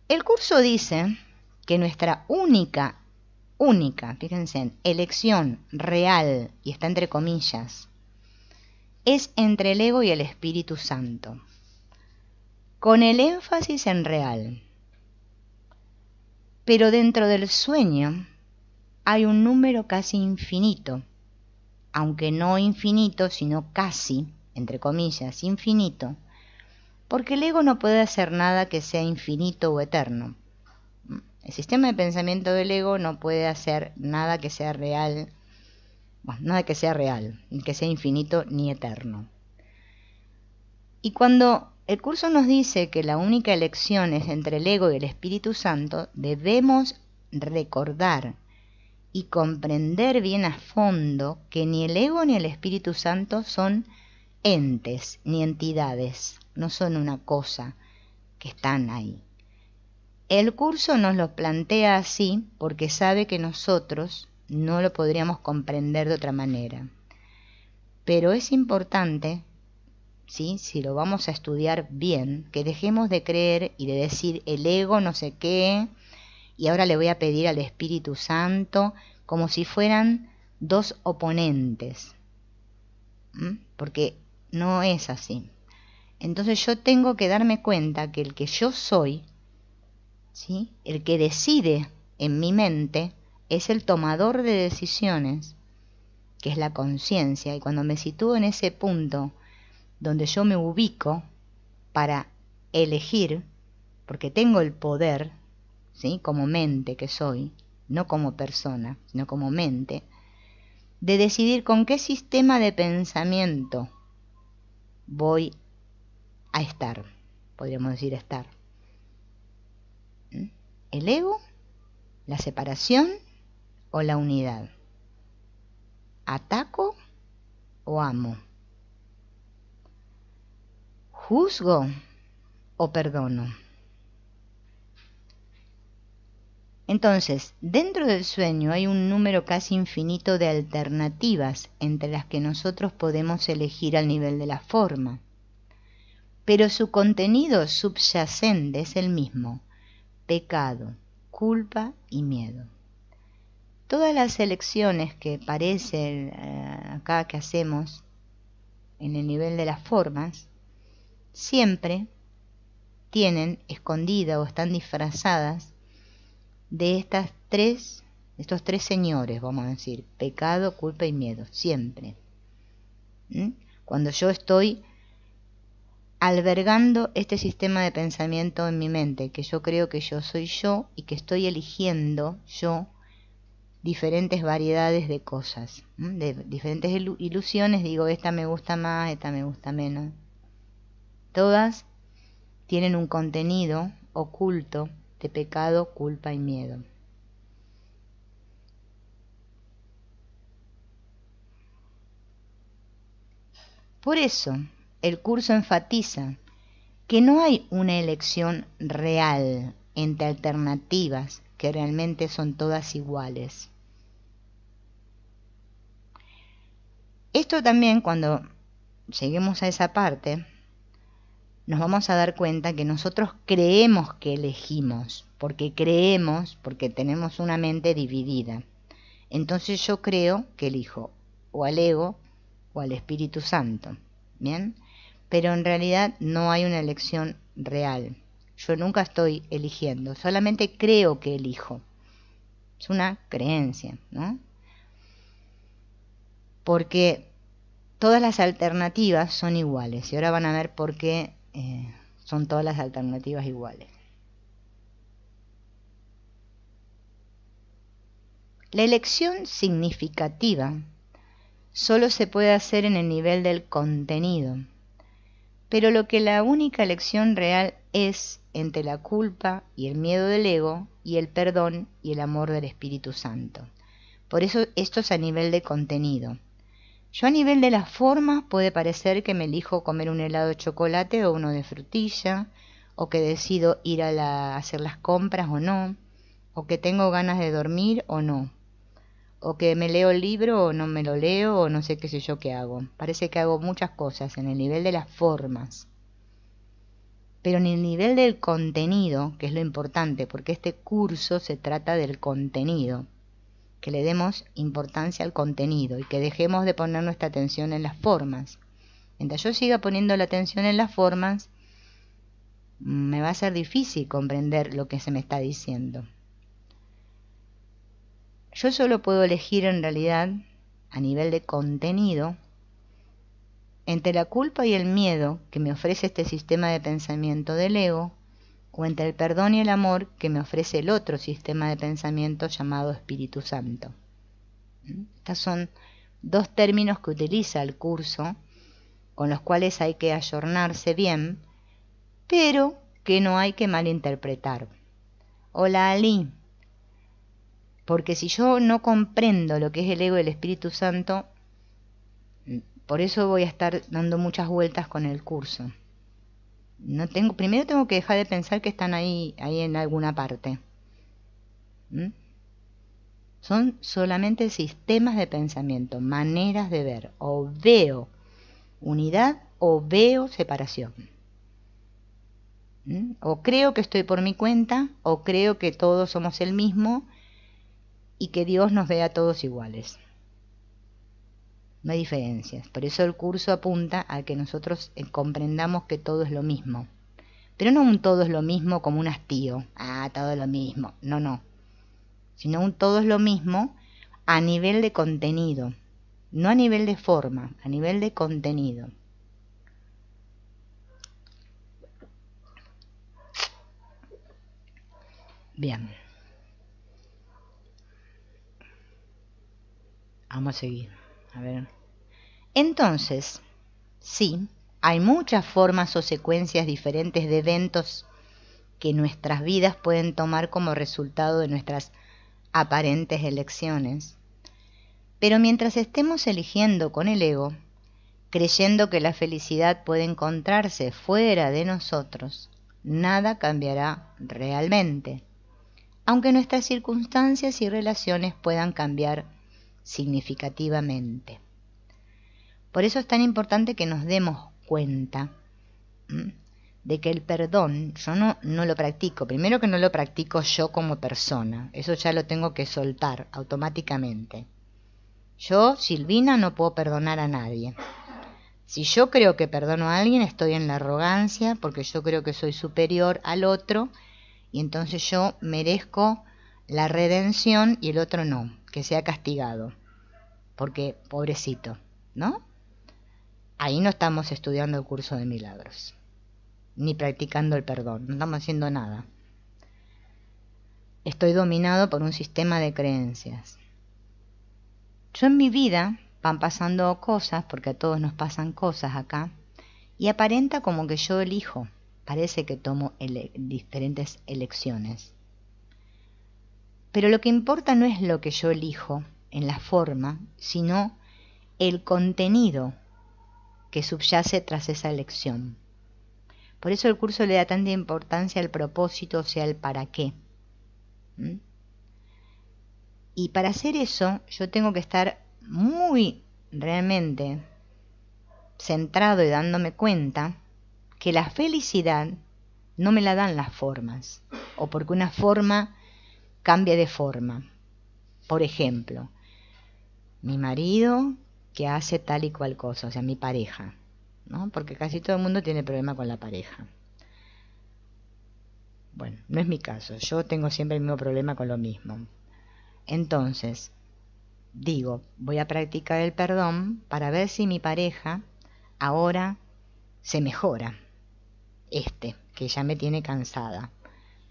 El curso dice que nuestra única, fíjense, elección real, y está entre comillas, es entre el ego y el Espíritu Santo, con el énfasis en real. Pero dentro del sueño hay un número casi infinito, aunque no infinito, sino casi, entre comillas, infinito, porque el ego no puede hacer nada que sea infinito o eterno. El sistema de pensamiento del ego no puede hacer nada que sea real, bueno, nada que sea real, ni que sea infinito ni eterno. Y cuando el curso nos dice que la única elección es entre el ego y el Espíritu Santo, debemos recordar y comprender bien a fondo que ni el ego ni el Espíritu Santo son entes ni entidades, no son una cosa que están ahí. El curso nos lo plantea así porque sabe que nosotros no lo podríamos comprender de otra manera. Pero es importante, ¿sí?, si lo vamos a estudiar bien, que dejemos de creer y de decir el ego no sé qué, y ahora le voy a pedir al Espíritu Santo, como si fueran dos oponentes. Porque no es así. Entonces yo tengo que darme cuenta que el que yo soy, ¿sí?, el que decide en mi mente, es el tomador de decisiones, que es la conciencia. Y cuando me sitúo en ese punto donde yo me ubico para elegir, porque tengo el poder, ¿sí?, como mente que soy, no como persona, sino como mente, de decidir con qué sistema de pensamiento voy a estar, podríamos decir estar. ¿El ego, la separación o la unidad? ¿Ataco o amo? ¿Juzgo o perdono? Entonces, dentro del sueño hay un número casi infinito de alternativas entre las que nosotros podemos elegir al nivel de la forma. Pero su contenido subyacente es el mismo: pecado, culpa y miedo. Todas las elecciones que parecen acá que hacemos en el nivel de las formas, siempre tienen escondidas o están disfrazadas de estos tres señores, vamos a decir: pecado, culpa y miedo, siempre. Cuando yo estoy albergando este sistema de pensamiento en mi mente, que yo creo que yo soy yo y que estoy eligiendo yo diferentes variedades de cosas, de diferentes ilusiones, digo, esta me gusta más, esta me gusta menos. Todas tienen un contenido oculto de pecado, culpa y miedo. Por eso, el curso enfatiza que no hay una elección real entre alternativas que realmente son todas iguales. Esto también, cuando lleguemos a esa parte, nos vamos a dar cuenta que nosotros creemos que elegimos, porque tenemos una mente dividida. Entonces yo creo que elijo o al ego o al Espíritu Santo, ¿bien? Pero en realidad no hay una elección real. Yo nunca estoy eligiendo, solamente creo que elijo. Es una creencia, ¿no? Porque todas las alternativas son iguales, y ahora van a ver por qué son todas las alternativas iguales. La elección significativa solo se puede hacer en el nivel del contenido, pero lo que la única elección real es entre la culpa y el miedo del ego y el perdón y el amor del Espíritu Santo. Por eso esto es a nivel de contenido. Yo a nivel de la forma puede parecer que me elijo comer un helado de chocolate o uno de frutilla, o que decido ir a hacer las compras o no, o que tengo ganas de dormir o no, o que me leo el libro o no me lo leo, o no sé qué sé yo qué hago. Parece que hago muchas cosas en el nivel de las formas. pero en el nivel del contenido, que es lo importante, porque este curso se trata del contenido, que le demos importancia al contenido y que dejemos de poner nuestra atención en las formas. Mientras yo siga poniendo la atención en las formas, me va a ser difícil comprender lo que se me está diciendo. Yo solo puedo elegir en realidad, a nivel de contenido, entre la culpa y el miedo que me ofrece este sistema de pensamiento del ego, o entre el perdón y el amor que me ofrece el otro sistema de pensamiento llamado Espíritu Santo. Estos son dos términos que utiliza el curso, con los cuales hay que ayornarse bien, pero que no hay que malinterpretar. Hola Ali, porque si yo no comprendo lo que es el ego y el Espíritu Santo, por eso voy a estar dando muchas vueltas con el curso. Primero tengo que dejar de pensar que están ahí en alguna parte. Son solamente sistemas de pensamiento, maneras de ver. O veo unidad o veo separación. O creo que estoy por mi cuenta, o creo que todos somos el mismo y que Dios nos ve a todos iguales. No hay diferencias. Por eso el curso apunta a que nosotros comprendamos que todo es lo mismo. Pero no un todo es lo mismo como un hastío. Todo es lo mismo. No. Sino un todo es lo mismo a nivel de contenido. No a nivel de forma, a nivel de contenido. Bien. Vamos a seguir. A ver. Entonces, sí, hay muchas formas o secuencias diferentes de eventos que nuestras vidas pueden tomar como resultado de nuestras aparentes elecciones. Pero mientras estemos eligiendo con el ego, creyendo que la felicidad puede encontrarse fuera de nosotros, nada cambiará realmente, aunque nuestras circunstancias y relaciones puedan cambiar significativamente. Por eso es tan importante que nos demos cuenta de que el perdón, yo no lo practico. Primero que no lo practico yo como persona, eso ya lo tengo que soltar automáticamente. Yo, Silvina, no puedo perdonar a nadie. Si yo creo que perdono a alguien, estoy en la arrogancia, porque yo creo que soy superior al otro, y entonces yo merezco la redención y el otro no, que sea castigado, porque pobrecito, ¿no? Ahí no estamos estudiando el curso de milagros, ni practicando el perdón, no estamos haciendo nada. Estoy dominado por un sistema de creencias. Yo en mi vida van pasando cosas, porque a todos nos pasan cosas acá, y aparenta como que yo elijo, parece que tomo diferentes elecciones. Pero lo que importa no es lo que yo elijo en la forma, sino el contenido que subyace tras esa elección. Por eso el curso le da tanta importancia al propósito, o sea, al para qué. Y para hacer eso, yo tengo que estar muy realmente centrado y dándome cuenta que la felicidad no me la dan las formas, o porque una forma cambie de forma. Por ejemplo, mi marido que hace tal y cual cosa, o sea, mi pareja, ¿no? Porque casi todo el mundo tiene problema con la pareja. Bueno, no es mi caso, yo tengo siempre el mismo problema con lo mismo. Entonces, digo, voy a practicar el perdón para ver si mi pareja ahora se mejora, que ya me tiene cansada,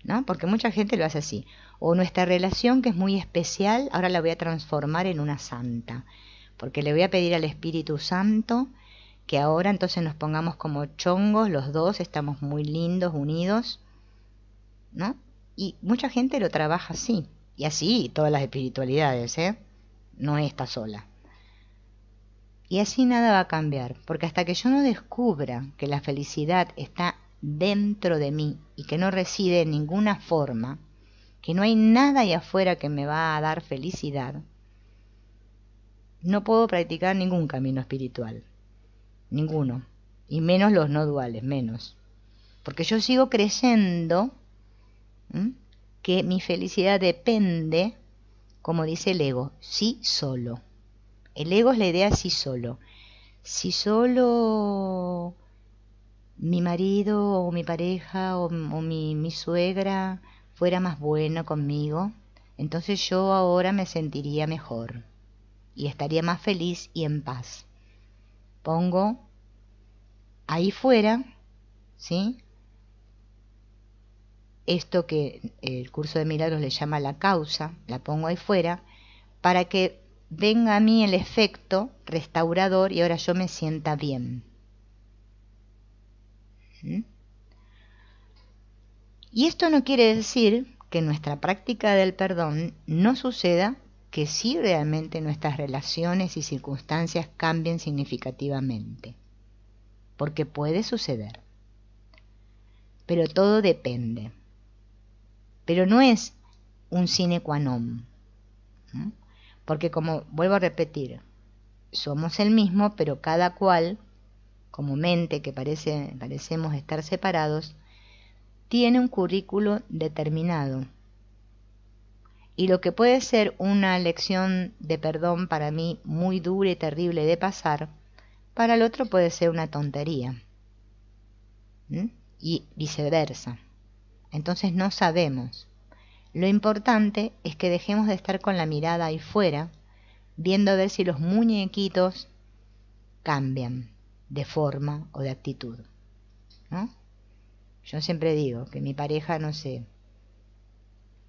¿no? Porque mucha gente lo hace así. O nuestra relación, que es muy especial, ahora la voy a transformar en una santa, porque le voy a pedir al Espíritu Santo que ahora entonces nos pongamos como chongos, los dos estamos muy lindos, unidos, ¿no? Y mucha gente lo trabaja así, y así todas las espiritualidades, no esta sola. Y así nada va a cambiar, porque hasta que yo no descubra que la felicidad está dentro de mí y que no reside en ninguna forma, que no hay nada ahí afuera que me va a dar felicidad, no puedo practicar ningún camino espiritual, ninguno, y menos los no duales, menos, porque yo sigo creyendo que mi felicidad depende, como dice el ego, sí solo. El ego es la idea sí solo. Si solo mi marido o mi pareja o mi suegra fuera más bueno conmigo, entonces yo ahora me sentiría mejor y estaría más feliz y en paz. Pongo ahí fuera, ¿sí? Esto que el curso de milagros le llama la causa, la pongo ahí fuera, para que venga a mí el efecto restaurador y ahora yo me sienta bien. Y esto no quiere decir que en nuestra práctica del perdón no suceda que sí realmente nuestras relaciones y circunstancias cambien significativamente, porque puede suceder, pero todo depende. Pero no es un sine qua non, porque como vuelvo a repetir, somos el mismo, pero cada cual, como mente que parecemos estar separados, tiene un currículo determinado. Y lo que puede ser una lección de perdón para mí muy dura y terrible de pasar, para el otro puede ser una tontería. Y viceversa. Entonces no sabemos. Lo importante es que dejemos de estar con la mirada ahí fuera, viendo a ver si los muñequitos cambian de forma o de actitud, ¿no? Yo siempre digo que mi pareja, no sé,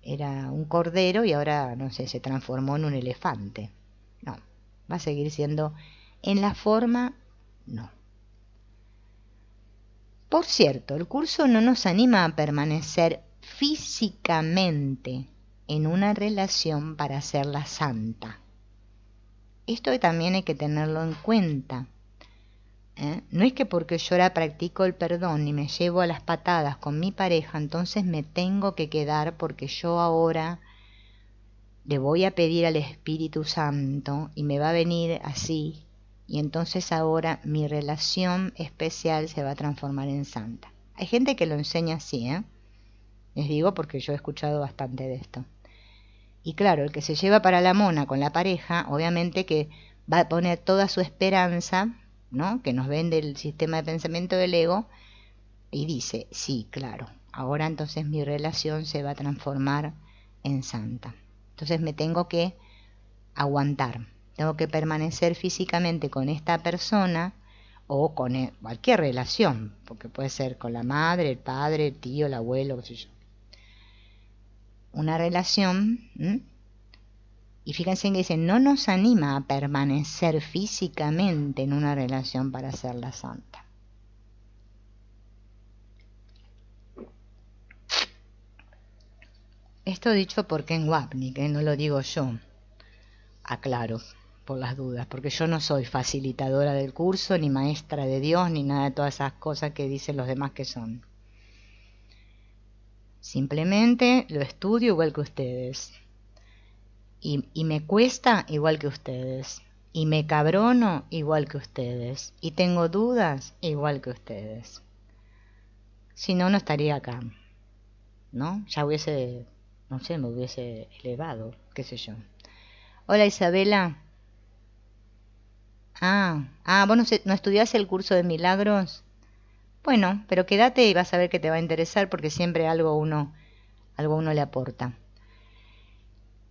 era un cordero y ahora, no sé, se transformó en un elefante. No, va a seguir siendo en la forma, no. Por cierto, el curso no nos anima a permanecer físicamente en una relación para hacerla santa. Esto también hay que tenerlo en cuenta. No es que porque yo ahora practico el perdón y me llevo a las patadas con mi pareja, entonces me tengo que quedar porque yo ahora le voy a pedir al Espíritu Santo y me va a venir así, y entonces ahora mi relación especial se va a transformar en santa. Hay gente que lo enseña así, les digo porque yo he escuchado bastante de esto. Y claro, el que se lleva para la mona con la pareja, obviamente que va a poner toda su esperanza, ¿no?, que nos vende el sistema de pensamiento del ego, y dice, sí, claro, ahora entonces mi relación se va a transformar en santa. Entonces me tengo que aguantar, tengo que permanecer físicamente con esta persona o con cualquier relación, porque puede ser con la madre, el padre, el tío, el abuelo, qué sé yo. Una relación, y fíjense que dice, no nos anima a permanecer físicamente en una relación para hacerla santa. Esto dicho por Ken Wapnick, que no lo digo yo, aclaro por las dudas, porque yo no soy facilitadora del curso, ni maestra de Dios, ni nada de todas esas cosas que dicen los demás que son. Simplemente lo estudio igual que ustedes. Y me cuesta igual que ustedes. Y me cabrono igual que ustedes. Y tengo dudas igual que ustedes. Si no, no estaría acá, ¿no? Ya hubiese, no sé, me hubiese elevado, qué sé yo. Hola, Isabela. ¿Vos no estudiás el curso de milagros? Bueno, pero quédate y vas a ver que te va a interesar porque siempre algo uno le aporta.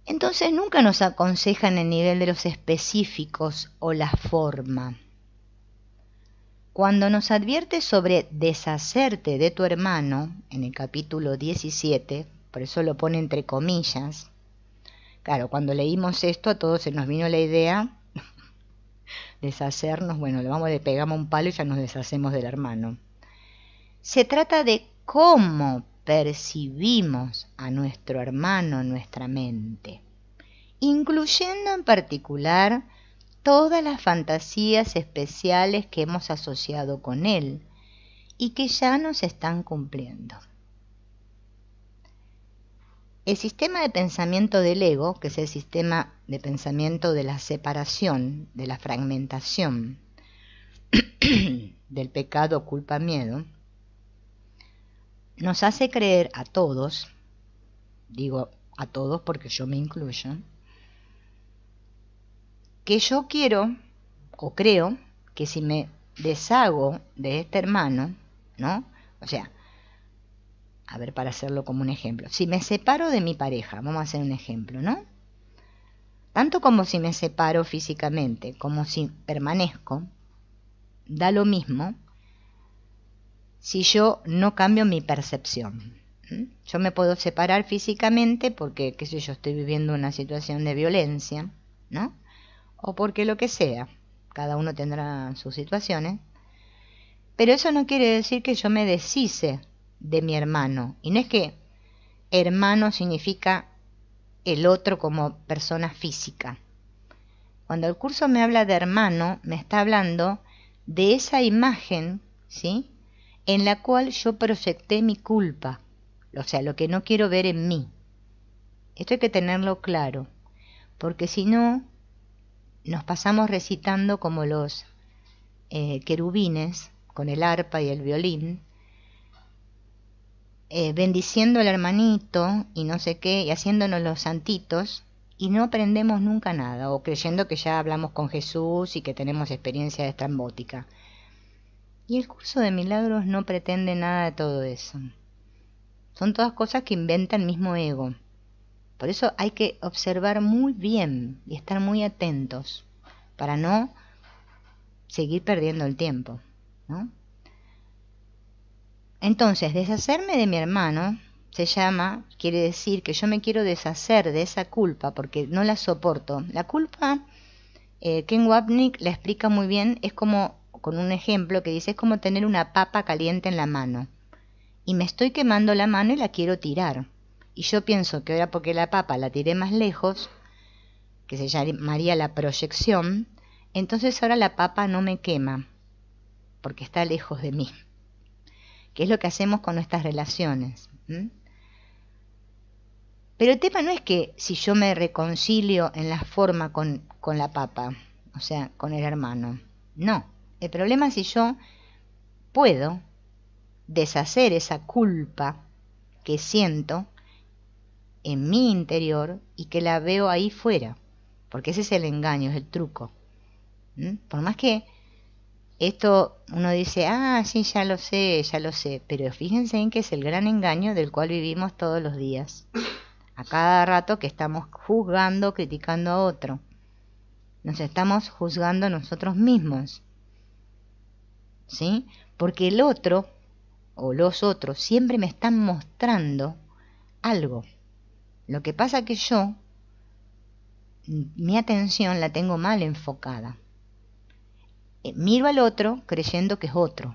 Entonces nunca nos aconsejan el nivel de los específicos o la forma. Cuando nos advierte sobre deshacerte de tu hermano, en el capítulo 17, por eso lo pone entre comillas, claro, cuando leímos esto a todos se nos vino la idea deshacernos, bueno, le pegamos un palo y ya nos deshacemos del hermano. Se trata de cómo percibimos a nuestro hermano en nuestra mente, incluyendo en particular todas las fantasías especiales que hemos asociado con él y que ya nos están cumpliendo. El sistema de pensamiento del ego, que es el sistema de pensamiento de la separación, de la fragmentación, del pecado, culpa, miedo, nos hace creer a todos, digo a todos porque yo me incluyo, que yo quiero o creo que si me deshago de este hermano, ¿no? O sea, a ver, para hacerlo como un ejemplo, si me separo de mi pareja, vamos a hacer un ejemplo, ¿no? Tanto como si me separo físicamente, como si permanezco, da lo mismo si yo no cambio mi percepción. Yo me puedo separar físicamente porque, qué sé yo, estoy viviendo una situación de violencia, ¿no? O porque lo que sea, cada uno tendrá sus situaciones, pero eso no quiere decir que yo me deshice de mi hermano. Y no es que hermano significa el otro como persona física. Cuando el curso me habla de hermano, me está hablando de esa imagen, ¿sí?, en la cual yo proyecté mi culpa, o sea, lo que no quiero ver en mí. Esto hay que tenerlo claro, porque si no, nos pasamos recitando como los querubines, con el arpa y el violín, bendiciendo al hermanito y no sé qué, y haciéndonos los santitos, y no aprendemos nunca nada, o creyendo que ya hablamos con Jesús y que tenemos experiencia estrambótica. Y el curso de milagros no pretende nada de todo eso. Son todas cosas que inventa el mismo ego. Por eso hay que observar muy bien y estar muy atentos para no seguir perdiendo el tiempo, ¿no? Entonces, deshacerme de mi hermano quiere decir que yo me quiero deshacer de esa culpa porque no la soporto. La culpa, Ken Wapnick la explica muy bien, es como, con un ejemplo que dice, es como tener una papa caliente en la mano. Y me estoy quemando la mano y la quiero tirar. Y yo pienso que ahora porque la papa la tiré más lejos, que se llamaría la proyección, entonces ahora la papa no me quema, porque está lejos de mí. Que es lo que hacemos con nuestras relaciones. Pero el tema no es que si yo me reconcilio en la forma con la papa, o sea, con el hermano. No, el problema es si yo puedo deshacer esa culpa que siento en mi interior y que la veo ahí fuera, porque ese es el engaño, es el truco. Por más que esto uno dice, sí, ya lo sé, pero fíjense en que es el gran engaño del cual vivimos todos los días, a cada rato que estamos juzgando, criticando a otro, nos estamos juzgando a nosotros mismos, ¿sí? Porque el otro o los otros siempre me están mostrando algo. Lo que pasa que yo, mi atención la tengo mal enfocada. Miro al otro creyendo que es otro.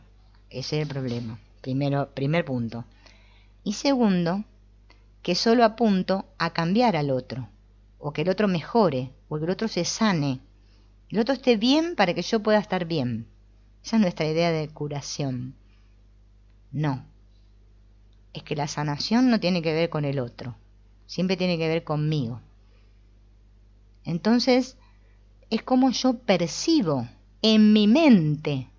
Ese es el problema. Primer punto. Y segundo, que solo apunto a cambiar al otro, o que el otro mejore, o que el otro se sane, el otro esté bien para que yo pueda estar bien. Esa es nuestra idea de curación. No. Es que la sanación no tiene que ver con el otro, siempre tiene que ver conmigo. Entonces, es como yo percibo en mi mente,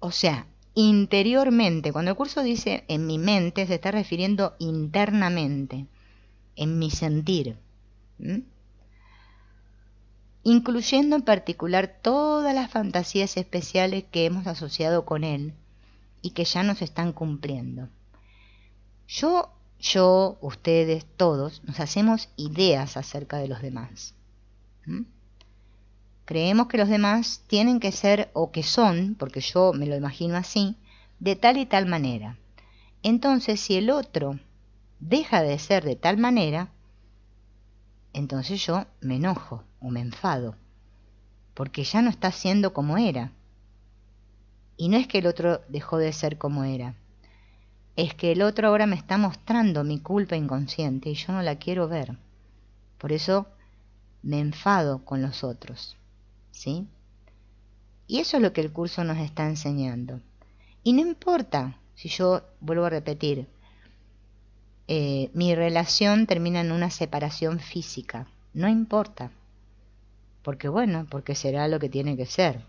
o sea, interiormente. Cuando el curso dice en mi mente, se está refiriendo internamente, en mi sentir, incluyendo en particular todas las fantasías especiales que hemos asociado con él y que ya nos están cumpliendo. Yo, ustedes, todos, nos hacemos ideas acerca de los demás. Creemos que los demás tienen que ser o que son, porque yo me lo imagino así, de tal y tal manera. Entonces, si el otro deja de ser de tal manera, entonces yo me enojo o me enfado, porque ya no está siendo como era. Y no es que el otro dejó de ser como era, es que el otro ahora me está mostrando mi culpa inconsciente y yo no la quiero ver. Por eso me enfado con los otros, ¿sí? Y eso es lo que el curso nos está enseñando. Y no importa si yo, vuelvo a repetir, mi relación termina en una separación física. No importa. Porque será lo que tiene que ser.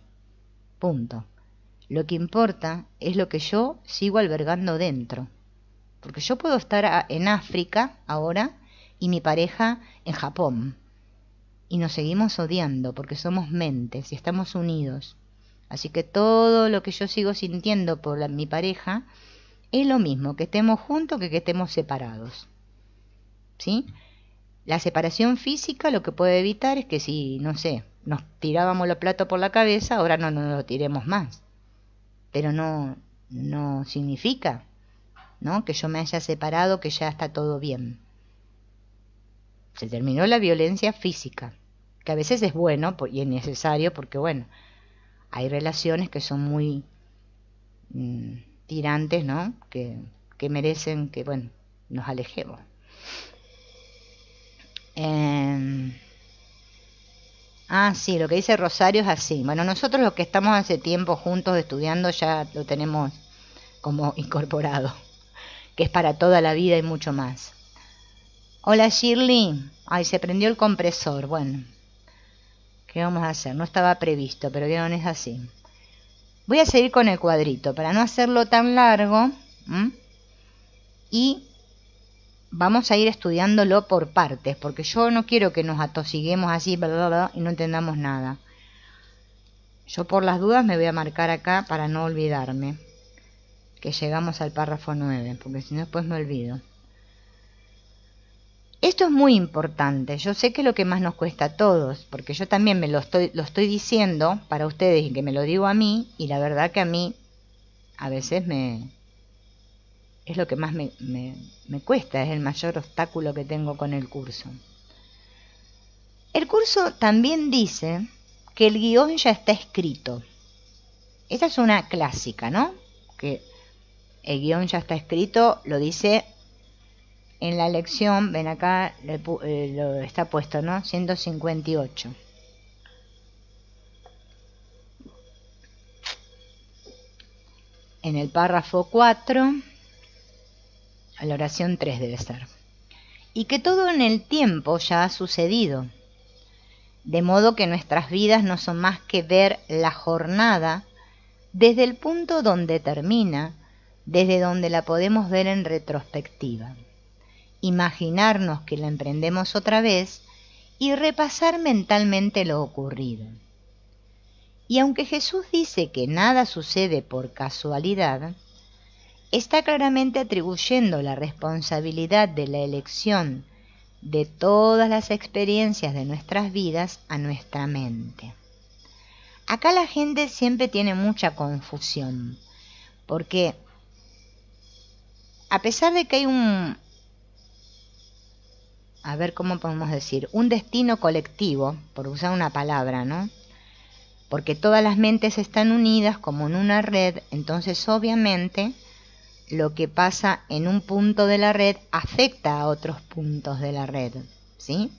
Punto. Lo que importa es lo que yo sigo albergando dentro. Porque yo puedo estar en África ahora y mi pareja en Japón. Y nos seguimos odiando porque somos mentes y estamos unidos. Así que todo lo que yo sigo sintiendo por mi pareja es lo mismo que estemos juntos que estemos separados. ¿Sí? La separación física lo que puede evitar es que si, no sé, nos tirábamos los platos por la cabeza, ahora no nos lo tiremos más. Pero no significa, ¿no?, que yo me haya separado, que ya está todo bien. Se terminó la violencia física, que a veces es bueno y es necesario porque, bueno, hay relaciones que son muy tirantes, ¿no?, que merecen que, bueno, nos alejemos. Sí, lo que dice Rosario es así. Bueno, nosotros los que estamos hace tiempo juntos estudiando ya lo tenemos como incorporado, que es para toda la vida y mucho más. Hola Shirley. Ay, se prendió el compresor. Bueno, ¿qué vamos a hacer? No estaba previsto, pero vieron, es así. Voy a seguir con el cuadrito para no hacerlo tan largo. Y vamos a ir estudiándolo por partes, porque yo no quiero que nos atosiguemos así, bla, bla, bla, y no entendamos nada. Yo por las dudas me voy a marcar acá para no olvidarme que llegamos al párrafo 9, porque si no después me olvido. Esto es muy importante. Yo sé que es lo que más nos cuesta a todos, porque yo también lo estoy diciendo para ustedes y que me lo digo a mí, y la verdad que a mí a veces es lo que más me cuesta, es el mayor obstáculo que tengo con el curso. El curso también dice que el guión ya está escrito. Esa es una clásica, ¿no? Que el guión ya está escrito, lo dice en la lección, ven acá, lo está puesto, ¿no? 158. En el párrafo 4... la oración 3 debe ser. Y que todo en el tiempo ya ha sucedido, de modo que nuestras vidas no son más que ver la jornada desde el punto donde termina, desde donde la podemos ver en retrospectiva, imaginarnos que la emprendemos otra vez y repasar mentalmente lo ocurrido. Y aunque Jesús dice que nada sucede por casualidad, está claramente atribuyendo la responsabilidad de la elección de todas las experiencias de nuestras vidas a nuestra mente. Acá la gente siempre tiene mucha confusión, porque a pesar de que hay ¿cómo podemos decir? Un destino colectivo, por usar una palabra, ¿no? Porque todas las mentes están unidas como en una red, entonces obviamente lo que pasa en un punto de la red afecta a otros puntos de la red, ¿sí?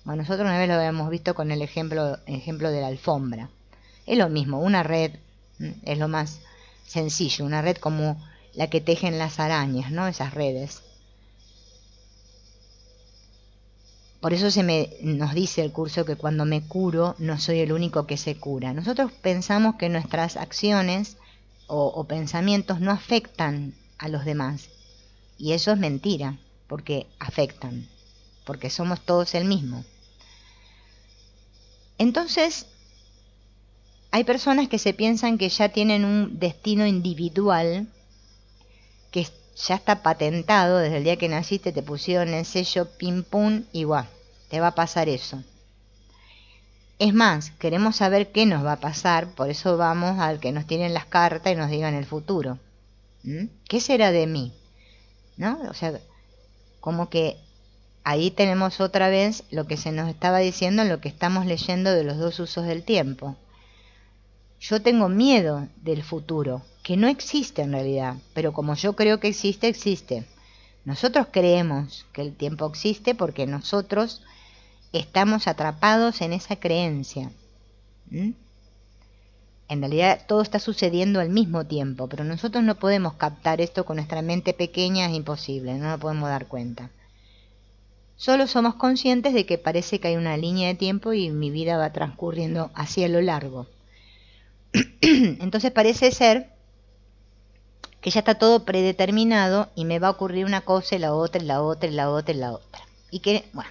Bueno, nosotros una vez lo habíamos visto con el ejemplo de la alfombra. Es lo mismo, una red es lo más sencillo, una red como la que tejen las arañas, ¿no? Esas redes. Por eso nos dice el curso que cuando me curo no soy el único que se cura. Nosotros pensamos que nuestras acciones o pensamientos no afectan a los demás. Y eso es mentira, porque afectan, porque somos todos el mismo. Entonces, hay personas que se piensan que ya tienen un destino individual, que ya está patentado, desde el día que naciste te pusieron el sello pim pum y guau, te va a pasar eso. Es más, queremos saber qué nos va a pasar, por eso vamos al que nos tienen las cartas y nos digan el futuro. ¿Qué será de mí? ¿No? O sea, como que ahí tenemos otra vez lo que se nos estaba diciendo en lo que estamos leyendo de los dos usos del tiempo. Yo tengo miedo del futuro, que no existe en realidad, pero como yo creo que existe, existe. Nosotros creemos que el tiempo existe porque nosotros estamos atrapados en esa creencia. En realidad todo está sucediendo al mismo tiempo, pero nosotros no podemos captar esto con nuestra mente pequeña, es imposible, no nos podemos dar cuenta. Solo somos conscientes de que parece que hay una línea de tiempo y mi vida va transcurriendo hacia lo largo. Entonces parece ser que ya está todo predeterminado y me va a ocurrir una cosa y la otra y la otra y la otra y la otra. Y que, bueno,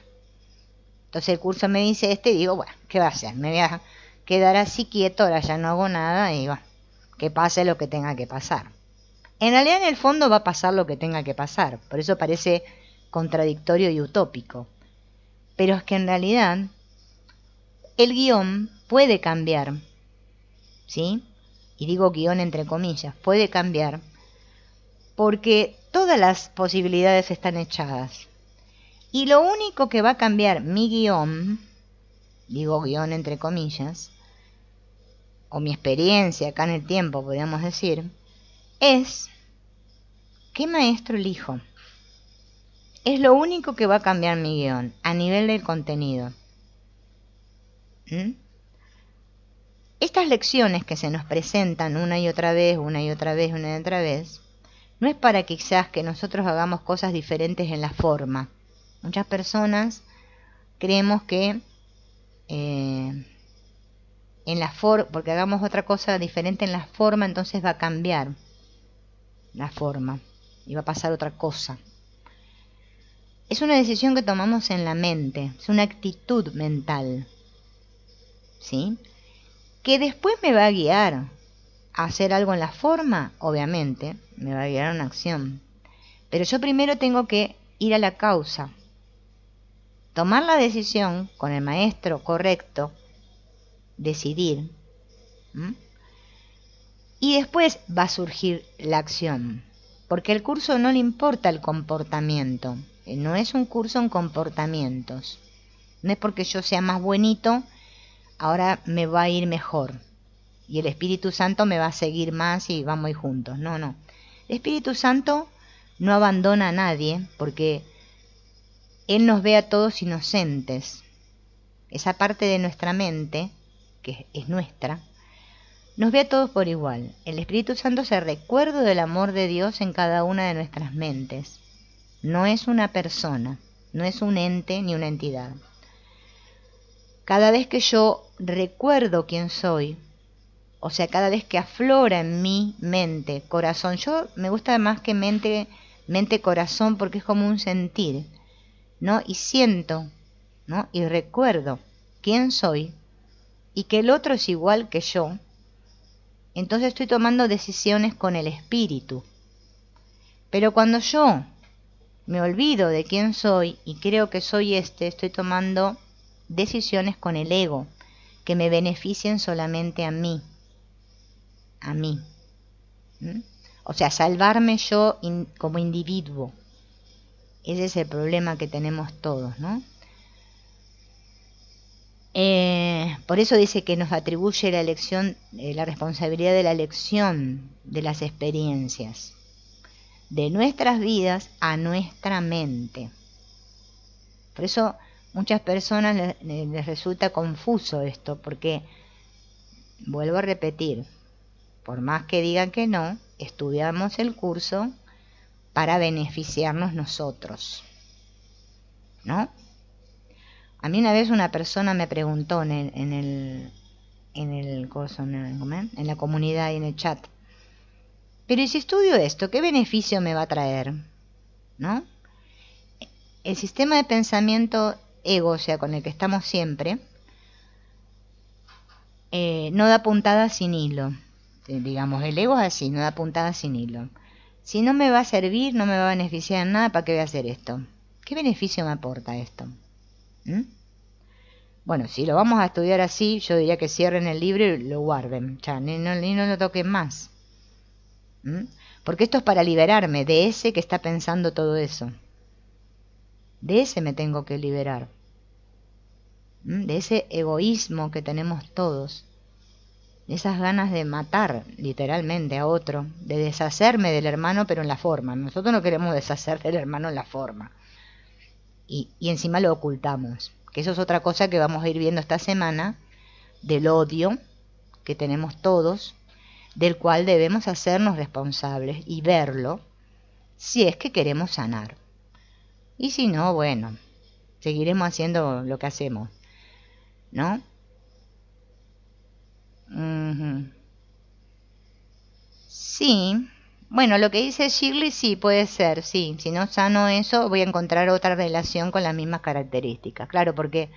entonces el curso me dice esto y digo, bueno, ¿qué va a hacer? Me voy a quedar así quieto, ahora ya no hago nada y bueno, que pase lo que tenga que pasar. En realidad en el fondo va a pasar lo que tenga que pasar, por eso parece contradictorio y utópico. Pero es que en realidad el guión puede cambiar, ¿sí? Y digo guión entre comillas, puede cambiar porque todas las posibilidades están echadas. Y lo único que va a cambiar mi guión, digo guión entre comillas, o mi experiencia acá en el tiempo, podríamos decir, es qué maestro elijo. Es lo único que va a cambiar mi guión a nivel del contenido. Estas lecciones que se nos presentan una y otra vez, una y otra vez, una y otra vez, no es para quizás que nosotros hagamos cosas diferentes en la forma. Muchas personas creemos que porque hagamos otra cosa diferente en la forma, entonces va a cambiar la forma y va a pasar otra cosa. Es una decisión que tomamos en la mente, es una actitud mental, ¿sí? Que después me va a guiar a hacer algo en la forma, obviamente, me va a guiar a una acción. Pero yo primero tengo que ir a la causa, tomar la decisión con el maestro correcto, decidir, y después va a surgir la acción, porque el curso no le importa el comportamiento, no es un curso en comportamientos, no es porque yo sea más buenito, ahora me va a ir mejor, y el Espíritu Santo me va a seguir más y vamos a ir juntos, no. El Espíritu Santo no abandona a nadie, porque Él nos ve a todos inocentes. Esa parte de nuestra mente, que es nuestra, nos ve a todos por igual. El Espíritu Santo es el recuerdo del amor de Dios en cada una de nuestras mentes. No es una persona, no es un ente ni una entidad. Cada vez que yo recuerdo quién soy, o sea, cada vez que aflora en mi mente, corazón, yo me gusta más que mente, corazón, porque es como un sentir, ¿no? Y siento, ¿no? Y recuerdo quién soy y que el otro es igual que yo. Entonces estoy tomando decisiones con el espíritu. Pero cuando yo me olvido de quién soy y creo que soy estoy tomando decisiones con el ego, que me beneficien solamente a mí. O sea, salvarme yo como individuo. Ese es el problema que tenemos todos, ¿no? Por eso dice que nos atribuye la elección, la responsabilidad de la elección de las experiencias de nuestras vidas a nuestra mente. Por eso muchas personas les resulta confuso esto, porque, vuelvo a repetir, por más que digan que no, estudiamos el curso para beneficiarnos nosotros, ¿no? A mí una vez una persona me preguntó en la comunidad y en el chat, pero ¿y si estudio esto, qué beneficio me va a traer? ¿No? El sistema de pensamiento ego, o sea, con el que estamos siempre, no da puntada sin hilo. Digamos, el ego es así, no da puntada sin hilo. Si no me va a servir, no me va a beneficiar en nada, ¿para qué voy a hacer esto? ¿Qué beneficio me aporta esto? Bueno, si lo vamos a estudiar así, yo diría que cierren el libro y lo guarden, ya, ni no lo toquen más. Porque esto es para liberarme de ese que está pensando todo eso. De ese me tengo que liberar. De ese egoísmo que tenemos todos. De esas ganas de matar literalmente a otro, de deshacerme del hermano pero en la forma. Nosotros no queremos deshacer del hermano en la forma. Y encima lo ocultamos. Que eso es otra cosa que vamos a ir viendo esta semana, del odio que tenemos todos, del cual debemos hacernos responsables y verlo si es que queremos sanar. Y si no, bueno, seguiremos haciendo lo que hacemos, ¿no? Sí, bueno, lo que dice Shirley sí puede ser, sí. Si no sano eso, voy a encontrar otra relación con las mismas características. Claro, porque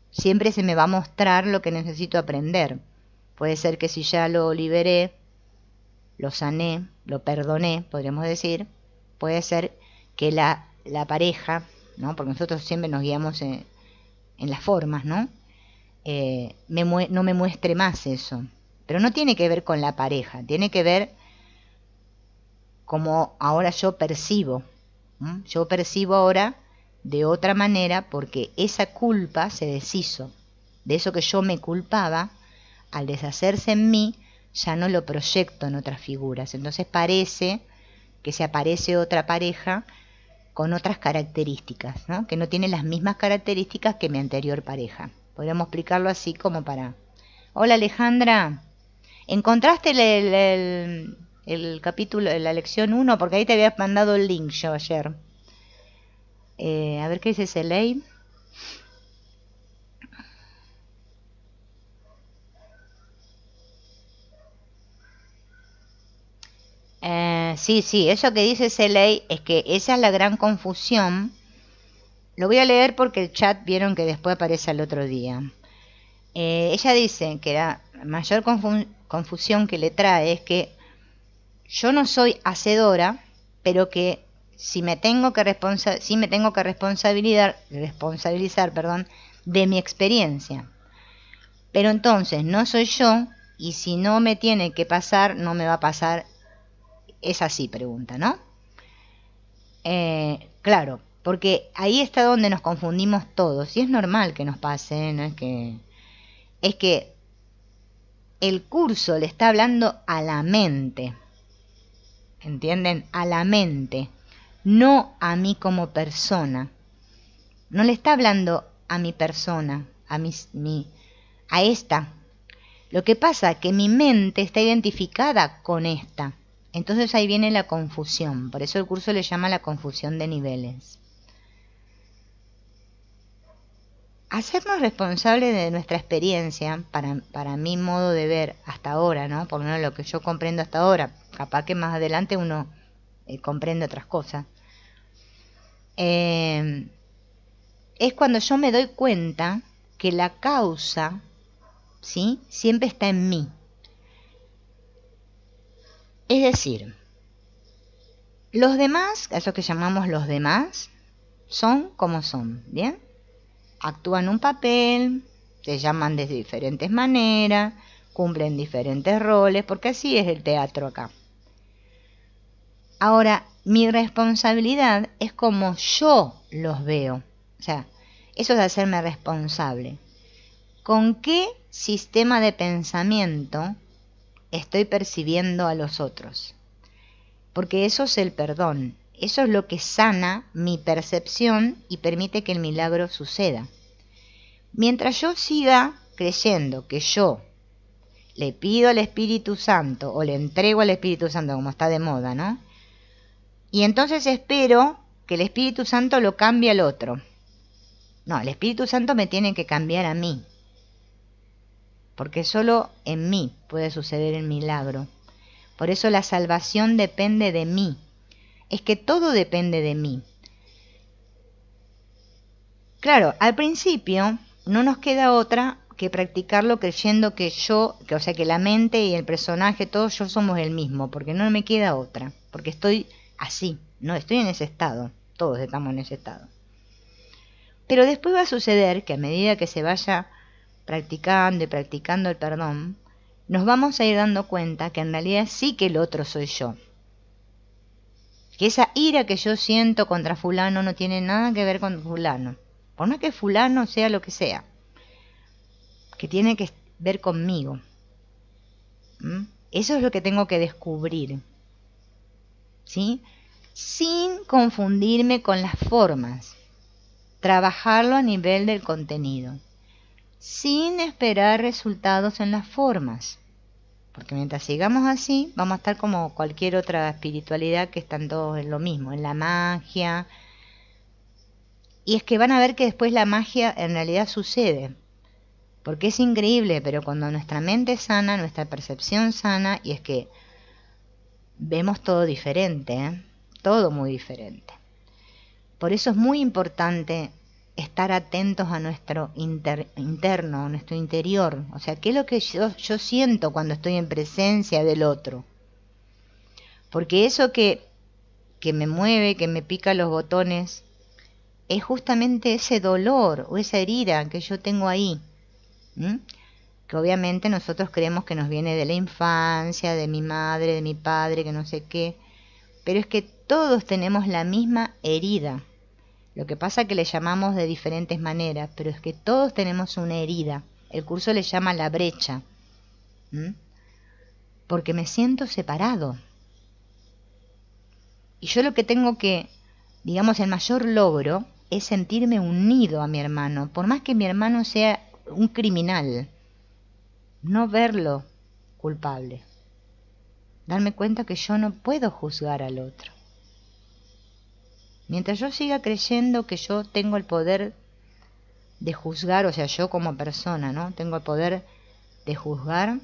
siempre se me va a mostrar lo que necesito aprender. Puede ser que si ya lo liberé, lo sané, lo perdoné, podríamos decir, puede ser que la pareja, ¿no? Porque nosotros siempre nos guiamos en las formas, ¿no? No me muestre más eso. Pero no tiene que ver con la pareja, tiene que ver como ahora yo percibo. Yo percibo ahora de otra manera porque esa culpa se deshizo. De eso que yo me culpaba, al deshacerse en mí, ya no lo proyecto en otras figuras. Entonces parece que se aparece otra pareja con otras características, ¿no? Que no tiene las mismas características que mi anterior pareja. Podríamos explicarlo así como para... Hola Alejandra, ¿encontraste el capítulo, la lección 1? Porque ahí te había mandado el link yo ayer. A ver qué dice ese ley. Sí, eso que dice ese ley es que esa es la gran confusión. Lo voy a leer porque el chat vieron que después aparece al otro día. Ella dice que la mayor confusión que le trae es que yo no soy hacedora, pero que sí me tengo que responsabilizar, de mi experiencia. Pero entonces no soy yo, y si no me tiene que pasar, no me va a pasar. Es así, pregunta, ¿no? Claro, porque ahí está donde nos confundimos todos, y es normal que nos pase, ¿no? Es que el curso le está hablando a la mente, ¿entienden? A la mente, no a mí como persona. No le está hablando a mi persona, a esta. Lo que pasa es que mi mente está identificada con esta. Entonces ahí viene la confusión. Por eso el curso le llama la confusión de niveles. Hacernos responsables de nuestra experiencia, para mi modo de ver hasta ahora, ¿no? Por lo menos lo que yo comprendo hasta ahora. Capaz que más adelante uno comprende otras cosas. Es cuando yo me doy cuenta que la causa, ¿sí?, siempre está en mí. Es decir, los demás, esos que llamamos los demás, son como son, ¿bien? Actúan un papel, se llaman de diferentes maneras, cumplen diferentes roles, porque así es el teatro acá. Ahora, mi responsabilidad es como yo los veo. O sea, eso es hacerme responsable. ¿Con qué sistema de pensamiento estoy percibiendo a los otros? Porque eso es el perdón. Eso es lo que sana mi percepción y permite que el milagro suceda. Mientras yo siga creyendo que yo le pido al Espíritu Santo o le entrego al Espíritu Santo, como está de moda, ¿no? Y entonces espero que el Espíritu Santo lo cambie al otro. No, el Espíritu Santo me tiene que cambiar a mí. Porque solo en mí puede suceder el milagro. Por eso la salvación depende de mí. Es que todo depende de mí. Claro, al principio no nos queda otra que practicarlo creyendo que o sea, que la mente y el personaje, todos yo somos el mismo, porque no me queda otra, porque estoy así, no estoy en ese estado, todos estamos en ese estado. Pero después va a suceder que a medida que se vaya practicando y practicando el perdón, nos vamos a ir dando cuenta que en realidad sí que el otro soy yo. Que esa ira que yo siento contra fulano no tiene nada que ver con fulano. Por más que fulano sea lo que sea. Que tiene que ver conmigo. Eso es lo que tengo que descubrir. ¿Sí? Sin confundirme con las formas. Trabajarlo a nivel del contenido. Sin esperar resultados en las formas. Porque mientras sigamos así, vamos a estar como cualquier otra espiritualidad que están todos en lo mismo, en la magia. Y es que van a ver que después la magia en realidad sucede. Porque es increíble, pero cuando nuestra mente es sana, nuestra percepción sana, y es que vemos todo diferente, ¿eh? Todo muy diferente. Por eso es muy importante estar atentos a nuestro interno, a nuestro interior. O sea, ¿qué es lo que yo siento cuando estoy en presencia del otro? Porque eso que me mueve, que me pica los botones, es justamente ese dolor o esa herida que yo tengo ahí. Que obviamente nosotros creemos que nos viene de la infancia, de mi madre, de mi padre, que no sé qué. Pero es que todos tenemos la misma herida. Lo que pasa es que le llamamos de diferentes maneras, pero es que todos tenemos una herida. El curso le llama la brecha. Porque me siento separado. Y yo lo que tengo que, digamos, el mayor logro es sentirme unido a mi hermano, por más que mi hermano sea un criminal. No verlo culpable. Darme cuenta que yo no puedo juzgar al otro. Mientras yo siga creyendo que yo tengo el poder de juzgar, o sea, yo como persona, ¿no? Tengo el poder de juzgar,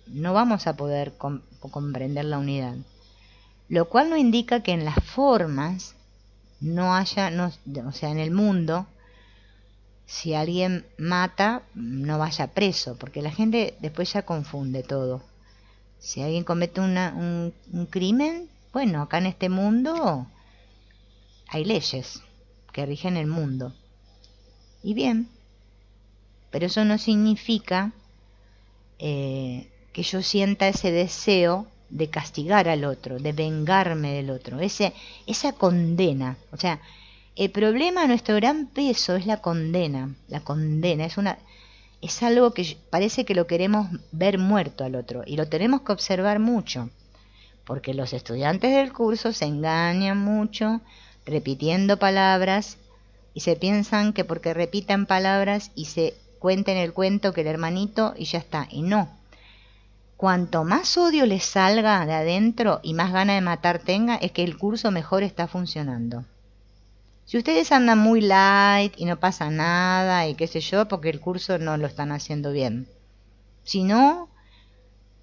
no vamos a poder comprender la unidad. Lo cual no indica que en las formas no haya, o sea, en el mundo, si alguien mata, no vaya preso, porque la gente después ya confunde todo. Si alguien comete un crimen, bueno, acá en este mundo hay leyes que rigen el mundo. Y bien, pero eso no significa que yo sienta ese deseo de castigar al otro, de vengarme del otro, esa condena. O sea, el problema, nuestro gran peso es la condena. La condena es algo que parece que lo queremos ver muerto al otro, y lo tenemos que observar mucho, porque los estudiantes del curso se engañan mucho repitiendo palabras y se piensan que porque repitan palabras y se cuenten el cuento que el hermanito y ya está, y no. Cuanto más odio les salga de adentro y más ganas de matar tenga, es que el curso mejor está funcionando. Si ustedes andan muy light y no pasa nada y qué sé yo, porque el curso no lo están haciendo bien. Si no,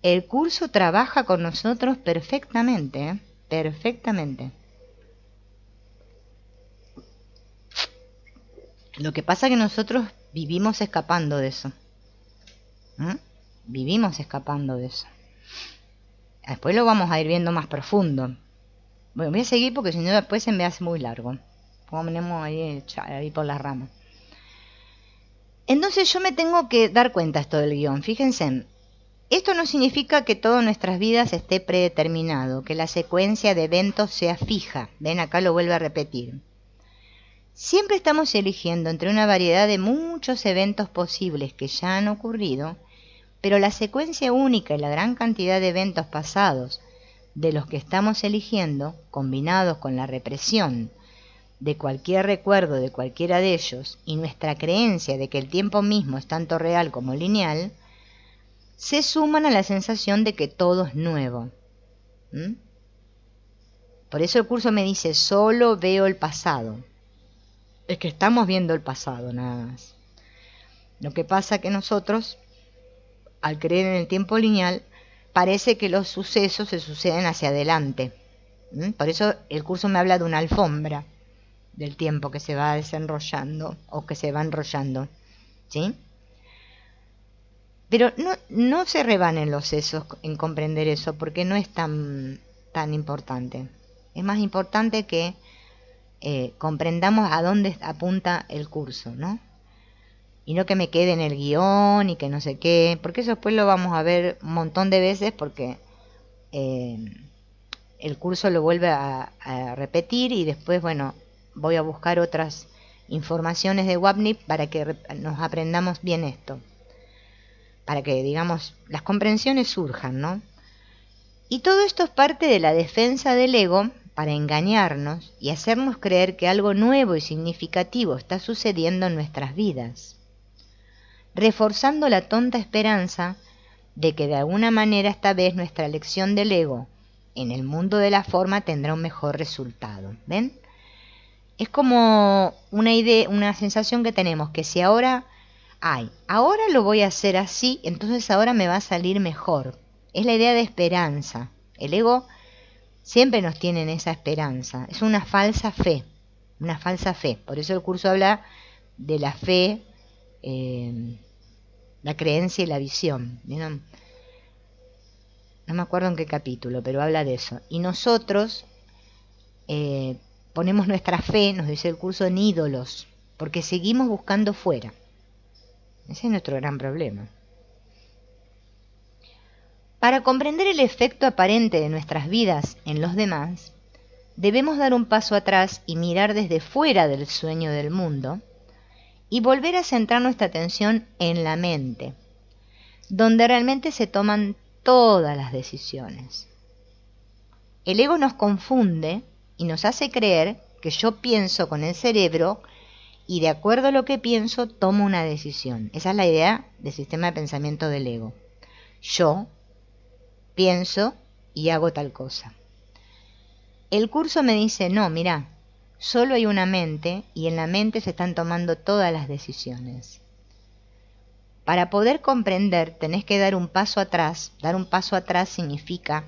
el curso trabaja con nosotros perfectamente, ¿eh? Perfectamente. Lo que pasa es que nosotros vivimos escapando de eso. Vivimos escapando de eso. Después lo vamos a ir viendo más profundo. Bueno, voy a seguir porque si no después se me hace muy largo. Ponemos ahí por las ramas. Entonces yo me tengo que dar cuenta esto del guión. Fíjense, esto no significa que todas nuestras vidas esté predeterminado, que la secuencia de eventos sea fija. Ven, acá lo vuelvo a repetir. Siempre estamos eligiendo entre una variedad de muchos eventos posibles que ya han ocurrido, pero la secuencia única y la gran cantidad de eventos pasados de los que estamos eligiendo, combinados con la represión de cualquier recuerdo de cualquiera de ellos y nuestra creencia de que el tiempo mismo es tanto real como lineal, se suman a la sensación de que todo es nuevo. Por eso el curso me dice, solo veo el pasado. Es que estamos viendo el pasado nada más. Lo que pasa es que nosotros, al creer en el tiempo lineal, parece que los sucesos se suceden hacia adelante. Por eso el curso me habla de una alfombra del tiempo que se va desenrollando o que se va enrollando, ¿sí? Pero no se rebanen los sesos en comprender eso, porque no es tan importante. Es más importante que comprendamos a dónde apunta el curso, ¿no? Y no que me quede en el guión y que no sé qué, porque eso después lo vamos a ver un montón de veces, porque el curso lo vuelve a repetir y después, bueno, voy a buscar otras informaciones de WAPNIP para que nos aprendamos bien esto, para que, digamos, las comprensiones surjan, ¿no? Y todo esto es parte de la defensa del ego para engañarnos y hacernos creer que algo nuevo y significativo está sucediendo en nuestras vidas, reforzando la tonta esperanza de que de alguna manera esta vez nuestra elección del ego en el mundo de la forma tendrá un mejor resultado. ¿Ven? Es como una idea, una sensación que tenemos, que si ahora lo voy a hacer así, entonces ahora me va a salir mejor. Es la idea de esperanza, El ego siempre nos tiene en esa esperanza. Es una falsa fe, una falsa fe. Por eso el curso habla de la fe, la creencia y la visión. ¿Vieron? No me acuerdo en qué capítulo, pero habla de eso. Y nosotros ponemos nuestra fe, nos dice el curso, en ídolos, porque seguimos buscando fuera. Ese es nuestro gran problema. Para comprender el efecto aparente de nuestras vidas en los demás, debemos dar un paso atrás y mirar desde fuera del sueño del mundo y volver a centrar nuestra atención en la mente, donde realmente se toman todas las decisiones. El ego nos confunde y nos hace creer que yo pienso con el cerebro y de acuerdo a lo que pienso tomo una decisión. Esa es la idea del sistema de pensamiento del ego. Yo pienso y hago tal cosa. El curso me dice, no, mira, solo hay una mente y en la mente se están tomando todas las decisiones. Para poder comprender tenés que dar un paso atrás. Dar un paso atrás significa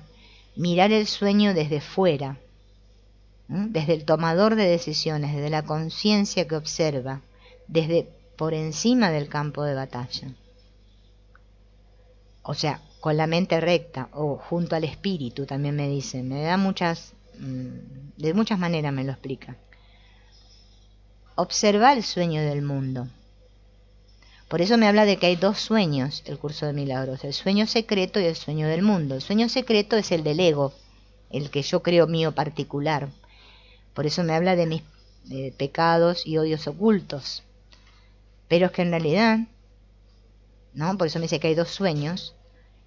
mirar el sueño desde fuera, desde el tomador de decisiones, desde la conciencia que observa, desde por encima del campo de batalla. O sea, con la mente recta o junto al espíritu también me dicen. Me da de muchas maneras me lo explica. Observa el sueño del mundo. Por eso me habla de que hay dos sueños, el curso de milagros, el sueño secreto y el sueño del mundo. El sueño secreto es el del ego, el que yo creo mío particular. Por eso me habla de mis pecados y odios ocultos. Pero es que en realidad, ¿no? Por eso me dice que hay dos sueños.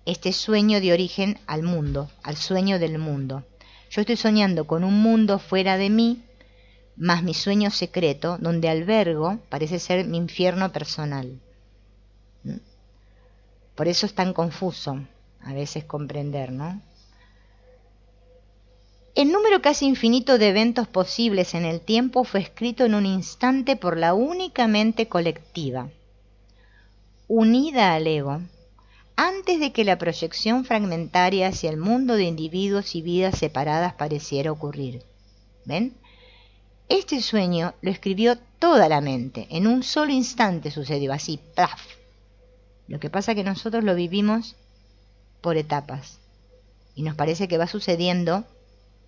Este sueño de origen al mundo, al sueño del mundo. Yo estoy soñando con un mundo fuera de mí, más mi sueño secreto, donde albergo, parece ser mi infierno personal. Por eso es tan confuso a veces comprender, ¿no? El número casi infinito de eventos posibles en el tiempo fue escrito en un instante por la única mente colectiva, unida al ego, antes de que la proyección fragmentaria hacia el mundo de individuos y vidas separadas pareciera ocurrir. ¿Ven? Este sueño lo escribió toda la mente, en un solo instante sucedió, así, ¡plaf! Lo que pasa es que nosotros lo vivimos por etapas y nos parece que va sucediendo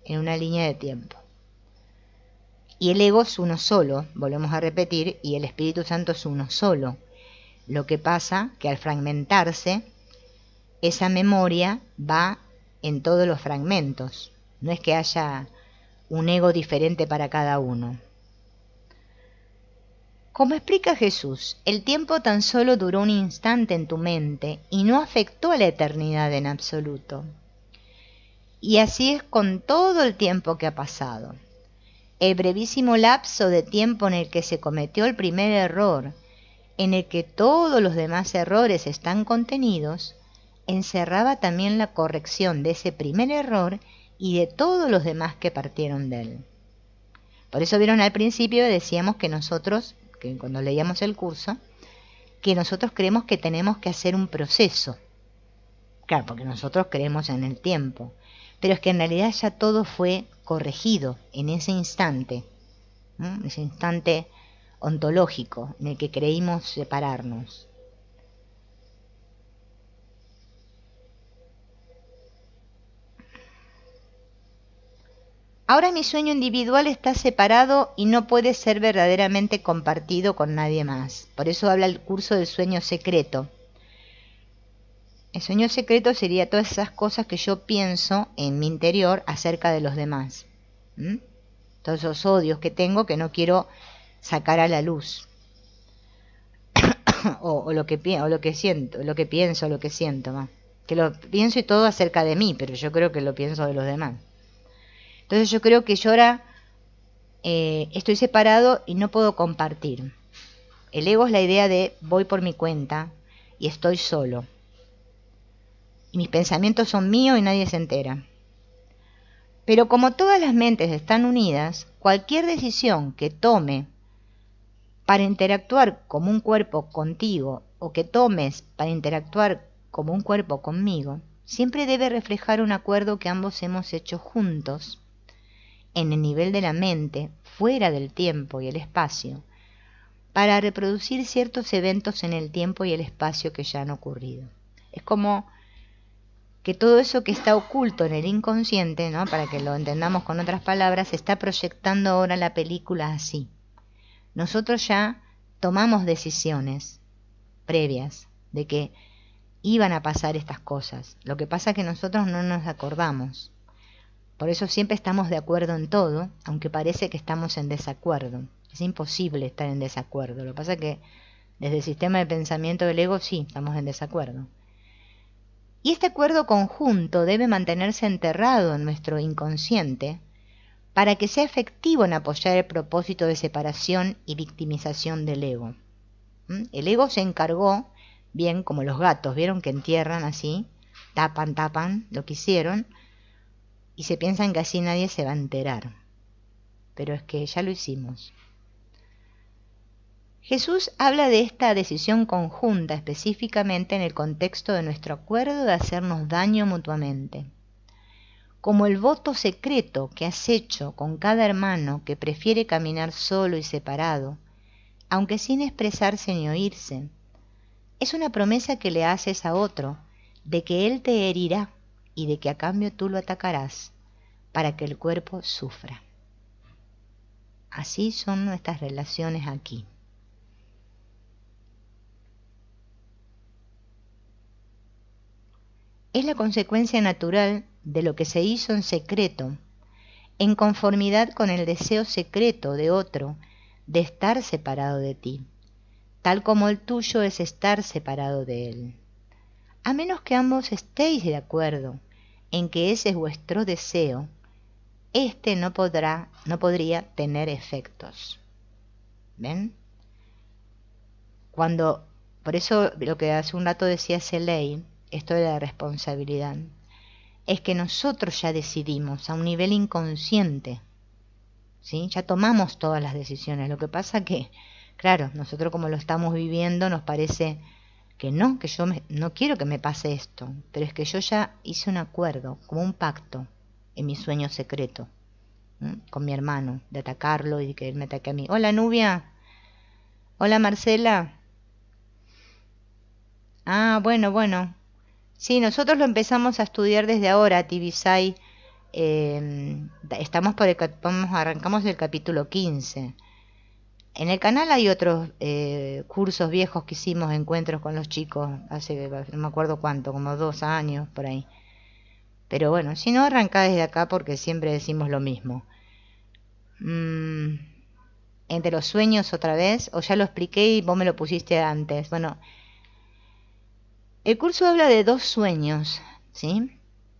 en una línea de tiempo. Y el ego es uno solo, volvemos a repetir, y el Espíritu Santo es uno solo. Lo que pasa que al fragmentarse, esa memoria va en todos los fragmentos. No es que haya un ego diferente para cada uno. Como explica Jesús, el tiempo tan solo duró un instante en tu mente y no afectó a la eternidad en absoluto. Y así es con todo el tiempo que ha pasado. El brevísimo lapso de tiempo en el que se cometió el primer error, en el que todos los demás errores están contenidos, encerraba también la corrección de ese primer error y de todos los demás que partieron de él. Por eso vieron al principio, decíamos que nosotros, que cuando leíamos el curso, que nosotros creemos que tenemos que hacer un proceso. Claro, porque nosotros creemos en el tiempo. Pero es que en realidad ya todo fue corregido en ese instante, ¿no? Ese instante ontológico en el que creímos separarnos. Ahora mi sueño individual está separado y no puede ser verdaderamente compartido con nadie más. Por eso habla el curso del sueño secreto. El sueño secreto sería todas esas cosas que yo pienso en mi interior acerca de los demás. Todos esos odios que tengo que no quiero sacar a la luz. o lo que siento, lo que pienso, lo que siento más. Que lo pienso y todo acerca de mí, pero yo creo que lo pienso de los demás. Entonces yo creo que yo ahora estoy separado y no puedo compartir. El ego es la idea de voy por mi cuenta y estoy solo. Y mis pensamientos son míos y nadie se entera. Pero como todas las mentes están unidas, cualquier decisión que tome para interactuar como un cuerpo contigo o que tomes para interactuar como un cuerpo conmigo, siempre debe reflejar un acuerdo que ambos hemos hecho juntos, en el nivel de la mente, fuera del tiempo y el espacio, para reproducir ciertos eventos en el tiempo y el espacio que ya han ocurrido. Es como que todo eso que está oculto en el inconsciente, ¿no?, para que lo entendamos con otras palabras, se está proyectando ahora la película así. Nosotros ya tomamos decisiones previas de que iban a pasar estas cosas. Lo que pasa es que nosotros no nos acordamos. Por eso siempre estamos de acuerdo en todo, aunque parece que estamos en desacuerdo. Es imposible estar en desacuerdo. Lo que pasa es que desde el sistema de pensamiento del ego sí, estamos en desacuerdo. Y este acuerdo conjunto debe mantenerse enterrado en nuestro inconsciente para que sea efectivo en apoyar el propósito de separación y victimización del ego. El ego se encargó, bien como los gatos, vieron que entierran así, tapan lo que hicieron, y se piensan que así nadie se va a enterar. Pero es que ya lo hicimos. Jesús habla de esta decisión conjunta específicamente en el contexto de nuestro acuerdo de hacernos daño mutuamente. Como el voto secreto que has hecho con cada hermano que prefiere caminar solo y separado, aunque sin expresarse ni oírse, es una promesa que le haces a otro de que él te herirá y de que a cambio tú lo atacarás para que el cuerpo sufra. Así son nuestras relaciones aquí. Es la consecuencia natural de lo que se hizo en secreto, en conformidad con el deseo secreto de otro de estar separado de ti, tal como el tuyo es estar separado de él. A menos que ambos estéis de acuerdo en que ese es vuestro deseo, este no podría tener efectos. ¿Ven? Por eso lo que hace un rato decía Seley, esto de la responsabilidad, es que nosotros ya decidimos a un nivel inconsciente, ¿sí? Ya tomamos todas las decisiones. Lo que pasa que, claro, nosotros como lo estamos viviendo nos parece que no, que yo no quiero que me pase esto, pero es que yo ya hice un acuerdo, como un pacto, en mi sueño secreto, con mi hermano, de atacarlo y de que él me ataque a mí. Hola, Nubia. Hola, Marcela. Ah, bueno. Sí, nosotros lo empezamos a estudiar desde ahora, Tibisay. Arrancamos el capítulo 15. En el canal hay otros cursos viejos que hicimos, encuentros con los chicos, hace no me acuerdo cuánto, como 2 años, por ahí. Pero bueno, si no, arrancá desde acá porque siempre decimos lo mismo. Entre los sueños otra vez, o ya lo expliqué y vos me lo pusiste antes. Bueno, el curso habla de 2 sueños, ¿sí?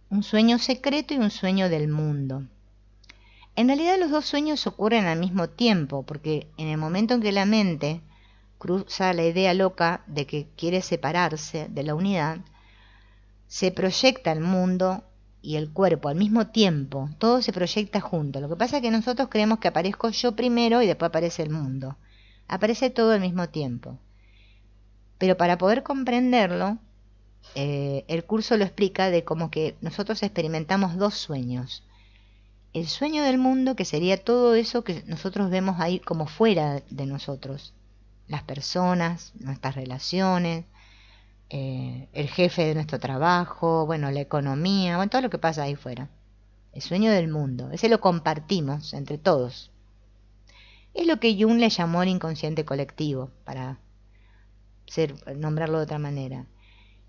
Un sueño secreto y un sueño del mundo. En realidad los 2 sueños ocurren al mismo tiempo, porque en el momento en que la mente cruza la idea loca de que quiere separarse de la unidad, se proyecta el mundo y el cuerpo al mismo tiempo, todo se proyecta junto. Lo que pasa es que nosotros creemos que aparezco yo primero y después aparece el mundo. Aparece todo al mismo tiempo. Pero para poder comprenderlo, el curso lo explica de como que nosotros experimentamos 2 sueños. El sueño del mundo, que sería todo eso que nosotros vemos ahí como fuera de nosotros. Las personas, nuestras relaciones, el jefe de nuestro trabajo, bueno, la economía, bueno, todo lo que pasa ahí fuera. El sueño del mundo, ese lo compartimos entre todos. Es lo que Jung le llamó el inconsciente colectivo, para nombrarlo de otra manera.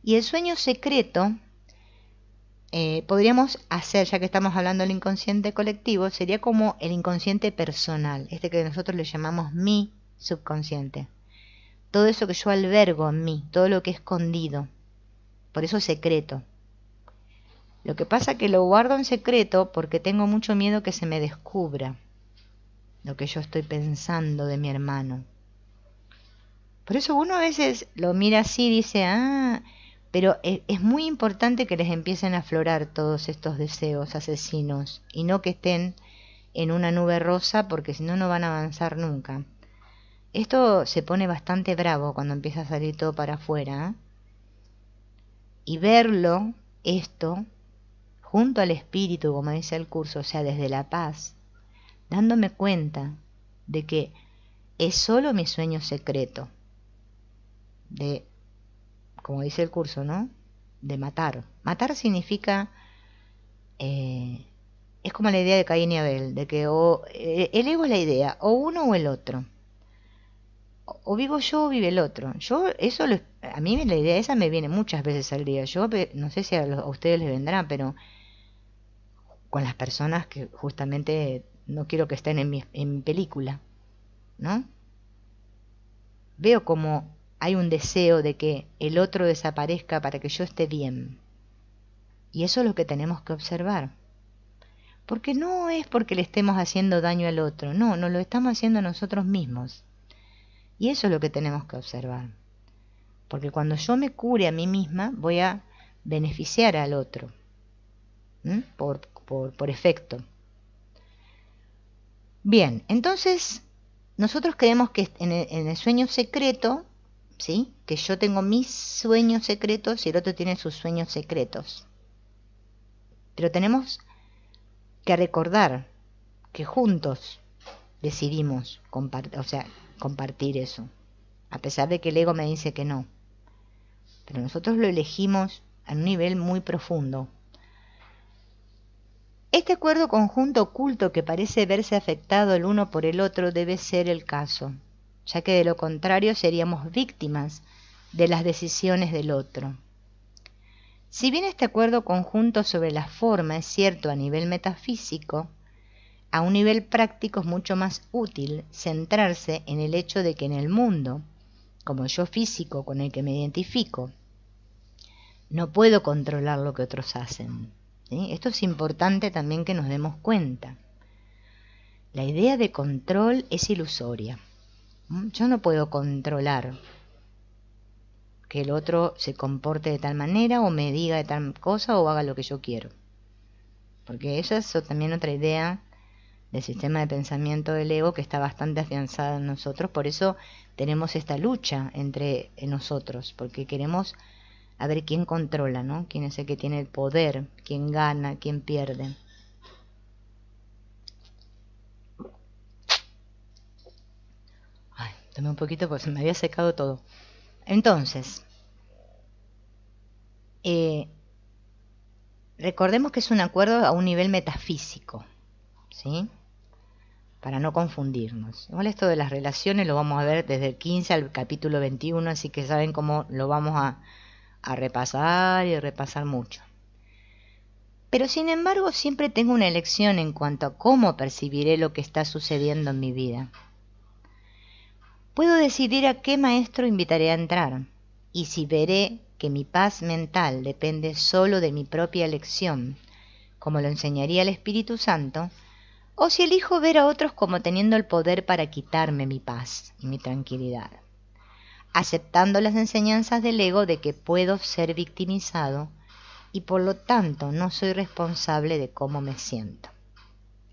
Y el sueño secreto, podríamos hacer, ya que estamos hablando del inconsciente colectivo, sería como el inconsciente personal, este que nosotros le llamamos mi subconsciente. Todo eso que yo albergo en mí, todo lo que he escondido, por eso es secreto. Lo que pasa es que lo guardo en secreto porque tengo mucho miedo que se me descubra lo que yo estoy pensando de mi hermano. Por eso uno a veces lo mira así y dice, pero es muy importante que les empiecen a aflorar todos estos deseos asesinos y no que estén en una nube rosa, porque si no, no van a avanzar nunca. Esto se pone bastante bravo cuando empieza a salir todo para afuera, y verlo esto junto al espíritu, como dice el curso, o sea, desde la paz, dándome cuenta de que es solo mi sueño secreto, de, como dice el curso, ¿no? De matar. Matar significa, es como la idea de Caín y Abel, de que el ego es la idea, o uno o el otro. O vivo yo o vive el otro. A mí la idea esa me viene muchas veces al día. Yo no sé si a ustedes les vendrá, pero con las personas que justamente no quiero que estén en mi película, ¿no? Veo como hay un deseo de que el otro desaparezca para que yo esté bien. Y eso es lo que tenemos que observar. Porque no es porque le estemos haciendo daño al otro, no, nos lo estamos haciendo a nosotros mismos. Y eso es lo que tenemos que observar. Porque cuando yo me cure a mí misma, voy a beneficiar al otro. Por efecto. Bien, entonces nosotros creemos que en el sueño secreto, ¿sí? Que yo tengo mis sueños secretos y el otro tiene sus sueños secretos. Pero tenemos que recordar que juntos decidimos compartir eso, a pesar de que el ego me dice que no. Pero nosotros lo elegimos a un nivel muy profundo. Este acuerdo conjunto oculto que parece verse afectado el uno por el otro debe ser el caso, ya que de lo contrario seríamos víctimas de las decisiones del otro. Si bien este acuerdo conjunto sobre la forma es cierto a nivel metafísico, a un nivel práctico es mucho más útil centrarse en el hecho de que en el mundo, como yo físico con el que me identifico, no puedo controlar lo que otros hacen. ¿Sí? Esto es importante también que nos demos cuenta. La idea de control es ilusoria. Yo no puedo controlar que el otro se comporte de tal manera o me diga de tal cosa o haga lo que yo quiero. Porque esa es también otra idea del sistema de pensamiento del ego que está bastante afianzada en nosotros. Por eso tenemos esta lucha entre nosotros, porque queremos a ver quién controla, ¿no? Quién es el que tiene el poder, quién gana, quién pierde. Ay, tomé un poquito porque se me había secado todo. Entonces, recordemos que es un acuerdo a un nivel metafísico, ¿sí? Para no confundirnos. Igual esto de las relaciones lo vamos a ver desde el 15 al capítulo 21, así que saben cómo lo vamos a repasar y repasar mucho. Pero sin embargo siempre tengo una elección en cuanto a cómo percibiré lo que está sucediendo en mi vida. Puedo decidir a qué maestro invitaré a entrar, y si veré que mi paz mental depende solo de mi propia elección, como lo enseñaría el Espíritu Santo, o si elijo ver a otros como teniendo el poder para quitarme mi paz y mi tranquilidad, aceptando las enseñanzas del ego de que puedo ser victimizado y por lo tanto no soy responsable de cómo me siento.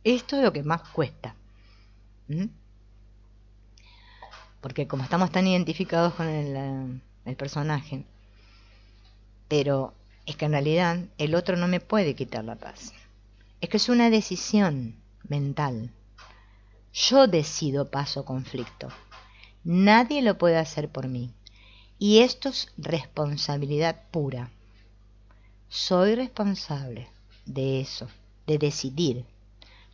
Esto es lo que más cuesta. Porque como estamos tan identificados con el personaje, pero es que en realidad el otro no me puede quitar la paz. Es que es una decisión mental. Yo decido paz o conflicto. Nadie lo puede hacer por mí. Y esto es responsabilidad pura. Soy responsable de eso, de decidir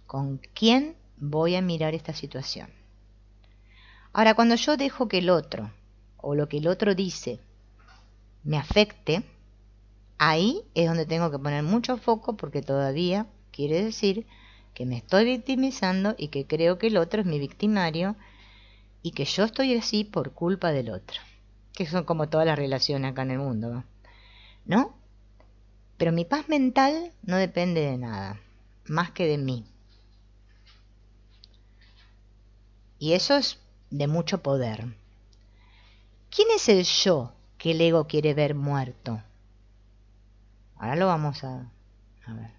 con quién voy a mirar esta situación. Ahora, cuando yo dejo que el otro, o lo que el otro dice, me afecte, ahí es donde tengo que poner mucho foco, porque todavía quiere decir que me estoy victimizando y que creo que el otro es mi victimario y que yo estoy así por culpa del otro. Que son como todas las relaciones acá en el mundo, ¿no? Pero mi paz mental no depende de nada, más que de mí. Y eso es de mucho poder. ¿Quién es el yo que el ego quiere ver muerto? Ahora lo vamos a ver.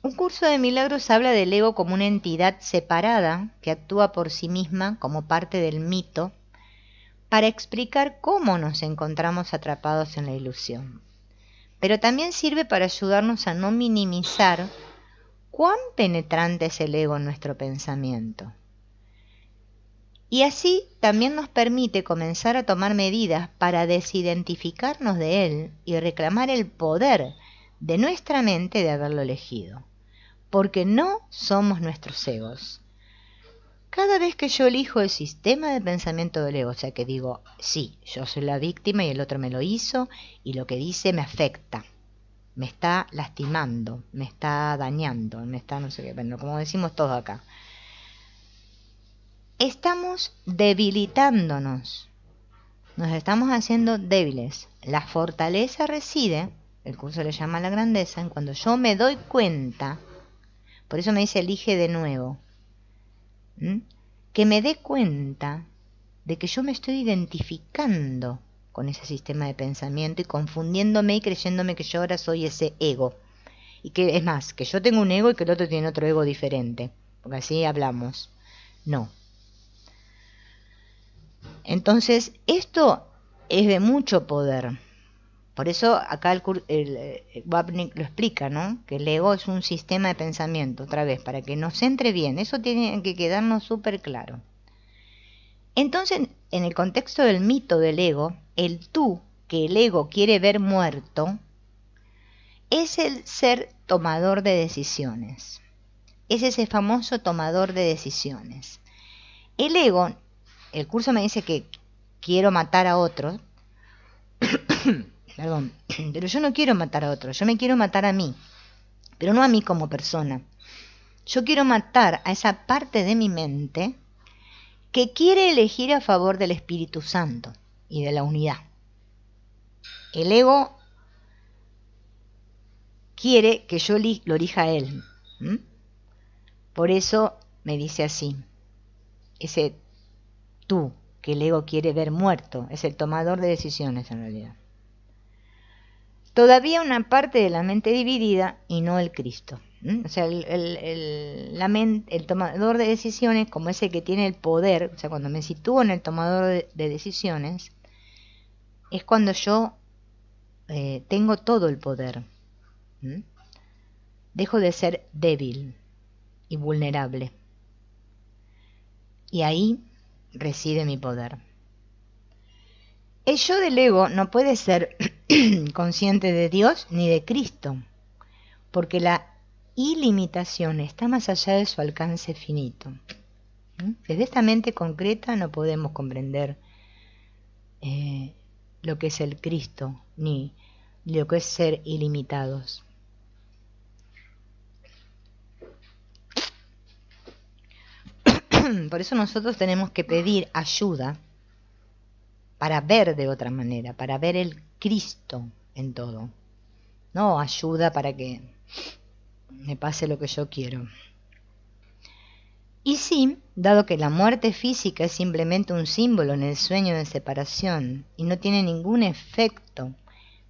Un curso de milagros habla del ego como una entidad separada que actúa por sí misma como parte del mito para explicar cómo nos encontramos atrapados en la ilusión. pero también sirve para ayudarnos a no minimizar cuán penetrante es el ego en nuestro pensamiento. Y así también nos permite comenzar a tomar medidas para desidentificarnos de él y reclamar el poder de nuestra mente de haberlo elegido, porque no somos nuestros egos. Cada vez que yo elijo el sistema de pensamiento del ego, o sea que digo, sí, yo soy la víctima y el otro me lo hizo y lo que dice me afecta, me está lastimando, me está dañando, me está no sé qué, bueno, como decimos todos acá. Estamos debilitándonos, nos estamos haciendo débiles. La fortaleza reside, el curso le llama la grandeza, en cuando yo me doy cuenta, por eso me dice elige de nuevo, que me dé cuenta de que yo me estoy identificando con ese sistema de pensamiento y confundiéndome y creyéndome que yo ahora soy ese ego. Y que es más, que yo tengo un ego y que el otro tiene otro ego diferente, porque así hablamos. No. Entonces, esto es de mucho poder. Por eso acá el Wapnick lo explica, ¿no? Que el ego es un sistema de pensamiento, otra vez, para que nos entre bien. Eso tiene que quedarnos súper claro. Entonces, en el contexto del mito del ego, el tú que el ego quiere ver muerto es el ser tomador de decisiones. Es ese famoso tomador de decisiones. El ego, el curso me dice que quiero matar a otros, perdón, pero yo no quiero matar a otros, yo me quiero matar a mí, pero no a mí como persona. Yo quiero matar a esa parte de mi mente que quiere elegir a favor del Espíritu Santo y de la unidad. El ego quiere que yo lo elija a él. Por eso me dice así, ese tú que el ego quiere ver muerto, es el tomador de decisiones en realidad. Todavía una parte de la mente dividida y no el Cristo. O sea, el tomador de decisiones, como ese que tiene el poder, o sea, cuando me sitúo en el tomador de decisiones, es cuando yo tengo todo el poder. Dejo de ser débil y vulnerable. Y ahí reside mi poder. El yo del ego no puede ser consciente de Dios ni de Cristo, porque la ilimitación está más allá de su alcance finito. Desde esta mente concreta no podemos comprender lo que es el Cristo, ni lo que es ser ilimitados. Por eso nosotros tenemos que pedir ayuda para ver de otra manera, para ver el Cristo en todo. No ayuda para que me pase lo que yo quiero. Y sí, dado que la muerte física es simplemente un símbolo en el sueño de separación y no tiene ningún efecto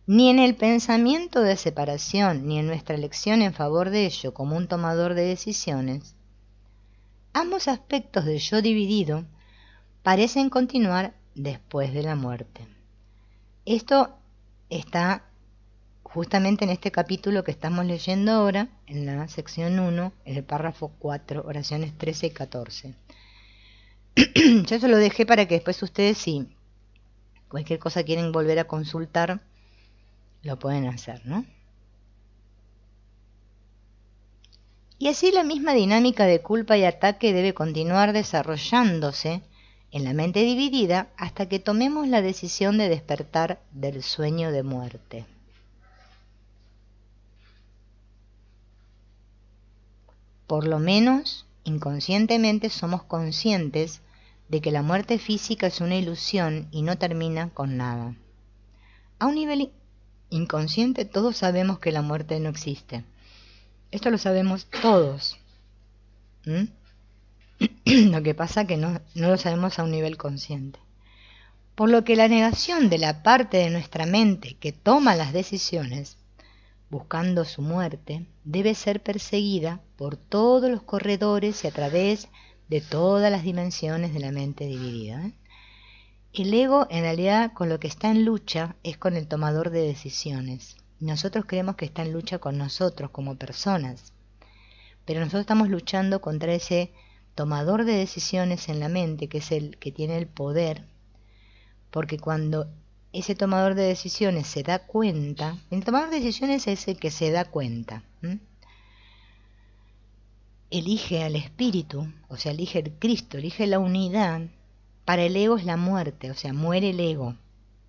ni en el pensamiento de separación ni en nuestra elección en favor de ello como un tomador de decisiones, ambos aspectos del yo dividido parecen continuar después de la muerte. Esto está justamente en este capítulo que estamos leyendo ahora, en la sección 1, en el párrafo 4, oraciones 13 y 14. Yo eso lo dejé para que después ustedes, si cualquier cosa quieren volver a consultar, lo pueden hacer, ¿no? Y así la misma dinámica de culpa y ataque debe continuar desarrollándose en la mente dividida hasta que tomemos la decisión de despertar del sueño de muerte. Por lo menos, inconscientemente somos conscientes de que la muerte física es una ilusión y no termina con nada. A un nivel inconsciente todos sabemos que la muerte no existe. Esto lo sabemos todos. Lo que pasa es que no lo sabemos a un nivel consciente. Por lo que la negación de la parte de nuestra mente que toma las decisiones, buscando su muerte, debe ser perseguida por todos los corredores y a través de todas las dimensiones de la mente dividida. El ego, en realidad, con lo que está en lucha es con el tomador de decisiones, Nosotros creemos que está en lucha con nosotros como personas, pero nosotros estamos luchando contra ese tomador de decisiones en la mente, que es el que tiene el poder, porque cuando ese tomador de decisiones se da cuenta, el tomador de decisiones es el que se da cuenta, elige al espíritu, o sea, elige el Cristo, elige la unidad. Para el ego es la muerte, o sea, muere el ego,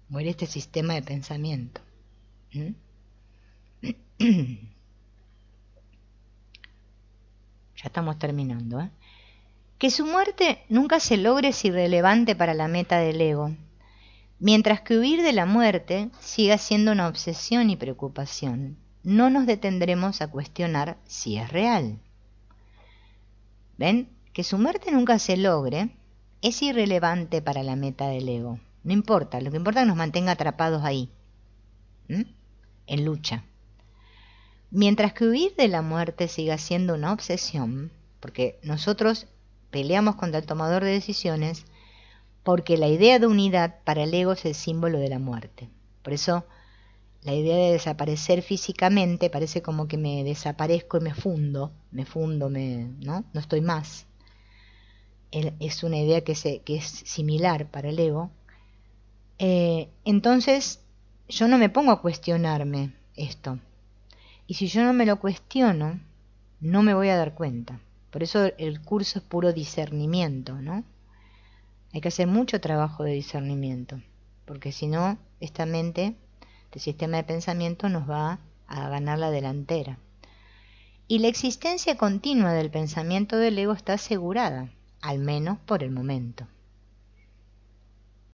muere este sistema de pensamiento. Ya estamos terminando. Que su muerte nunca se logre es irrelevante para la meta del ego, mientras que huir de la muerte siga siendo una obsesión y preocupación. No nos detendremos a cuestionar si es real. ¿Ven? Que su muerte nunca se logre es irrelevante para la meta del ego. No importa, lo que importa es que nos mantenga atrapados ahí, en lucha. Mientras que huir de la muerte siga siendo una obsesión, porque nosotros peleamos contra el tomador de decisiones, porque la idea de unidad para el ego es el símbolo de la muerte. Por eso la idea de desaparecer físicamente parece como que me desaparezco y me fundo, ¿no? No estoy más. Es una idea que es similar para el ego. Entonces yo no me pongo a cuestionarme esto. Y si yo no me lo cuestiono, no me voy a dar cuenta. Por eso el curso es puro discernimiento, ¿no? Hay que hacer mucho trabajo de discernimiento, porque si no, esta mente, este sistema de pensamiento nos va a ganar la delantera. Y la existencia continua del pensamiento del ego está asegurada, al menos por el momento.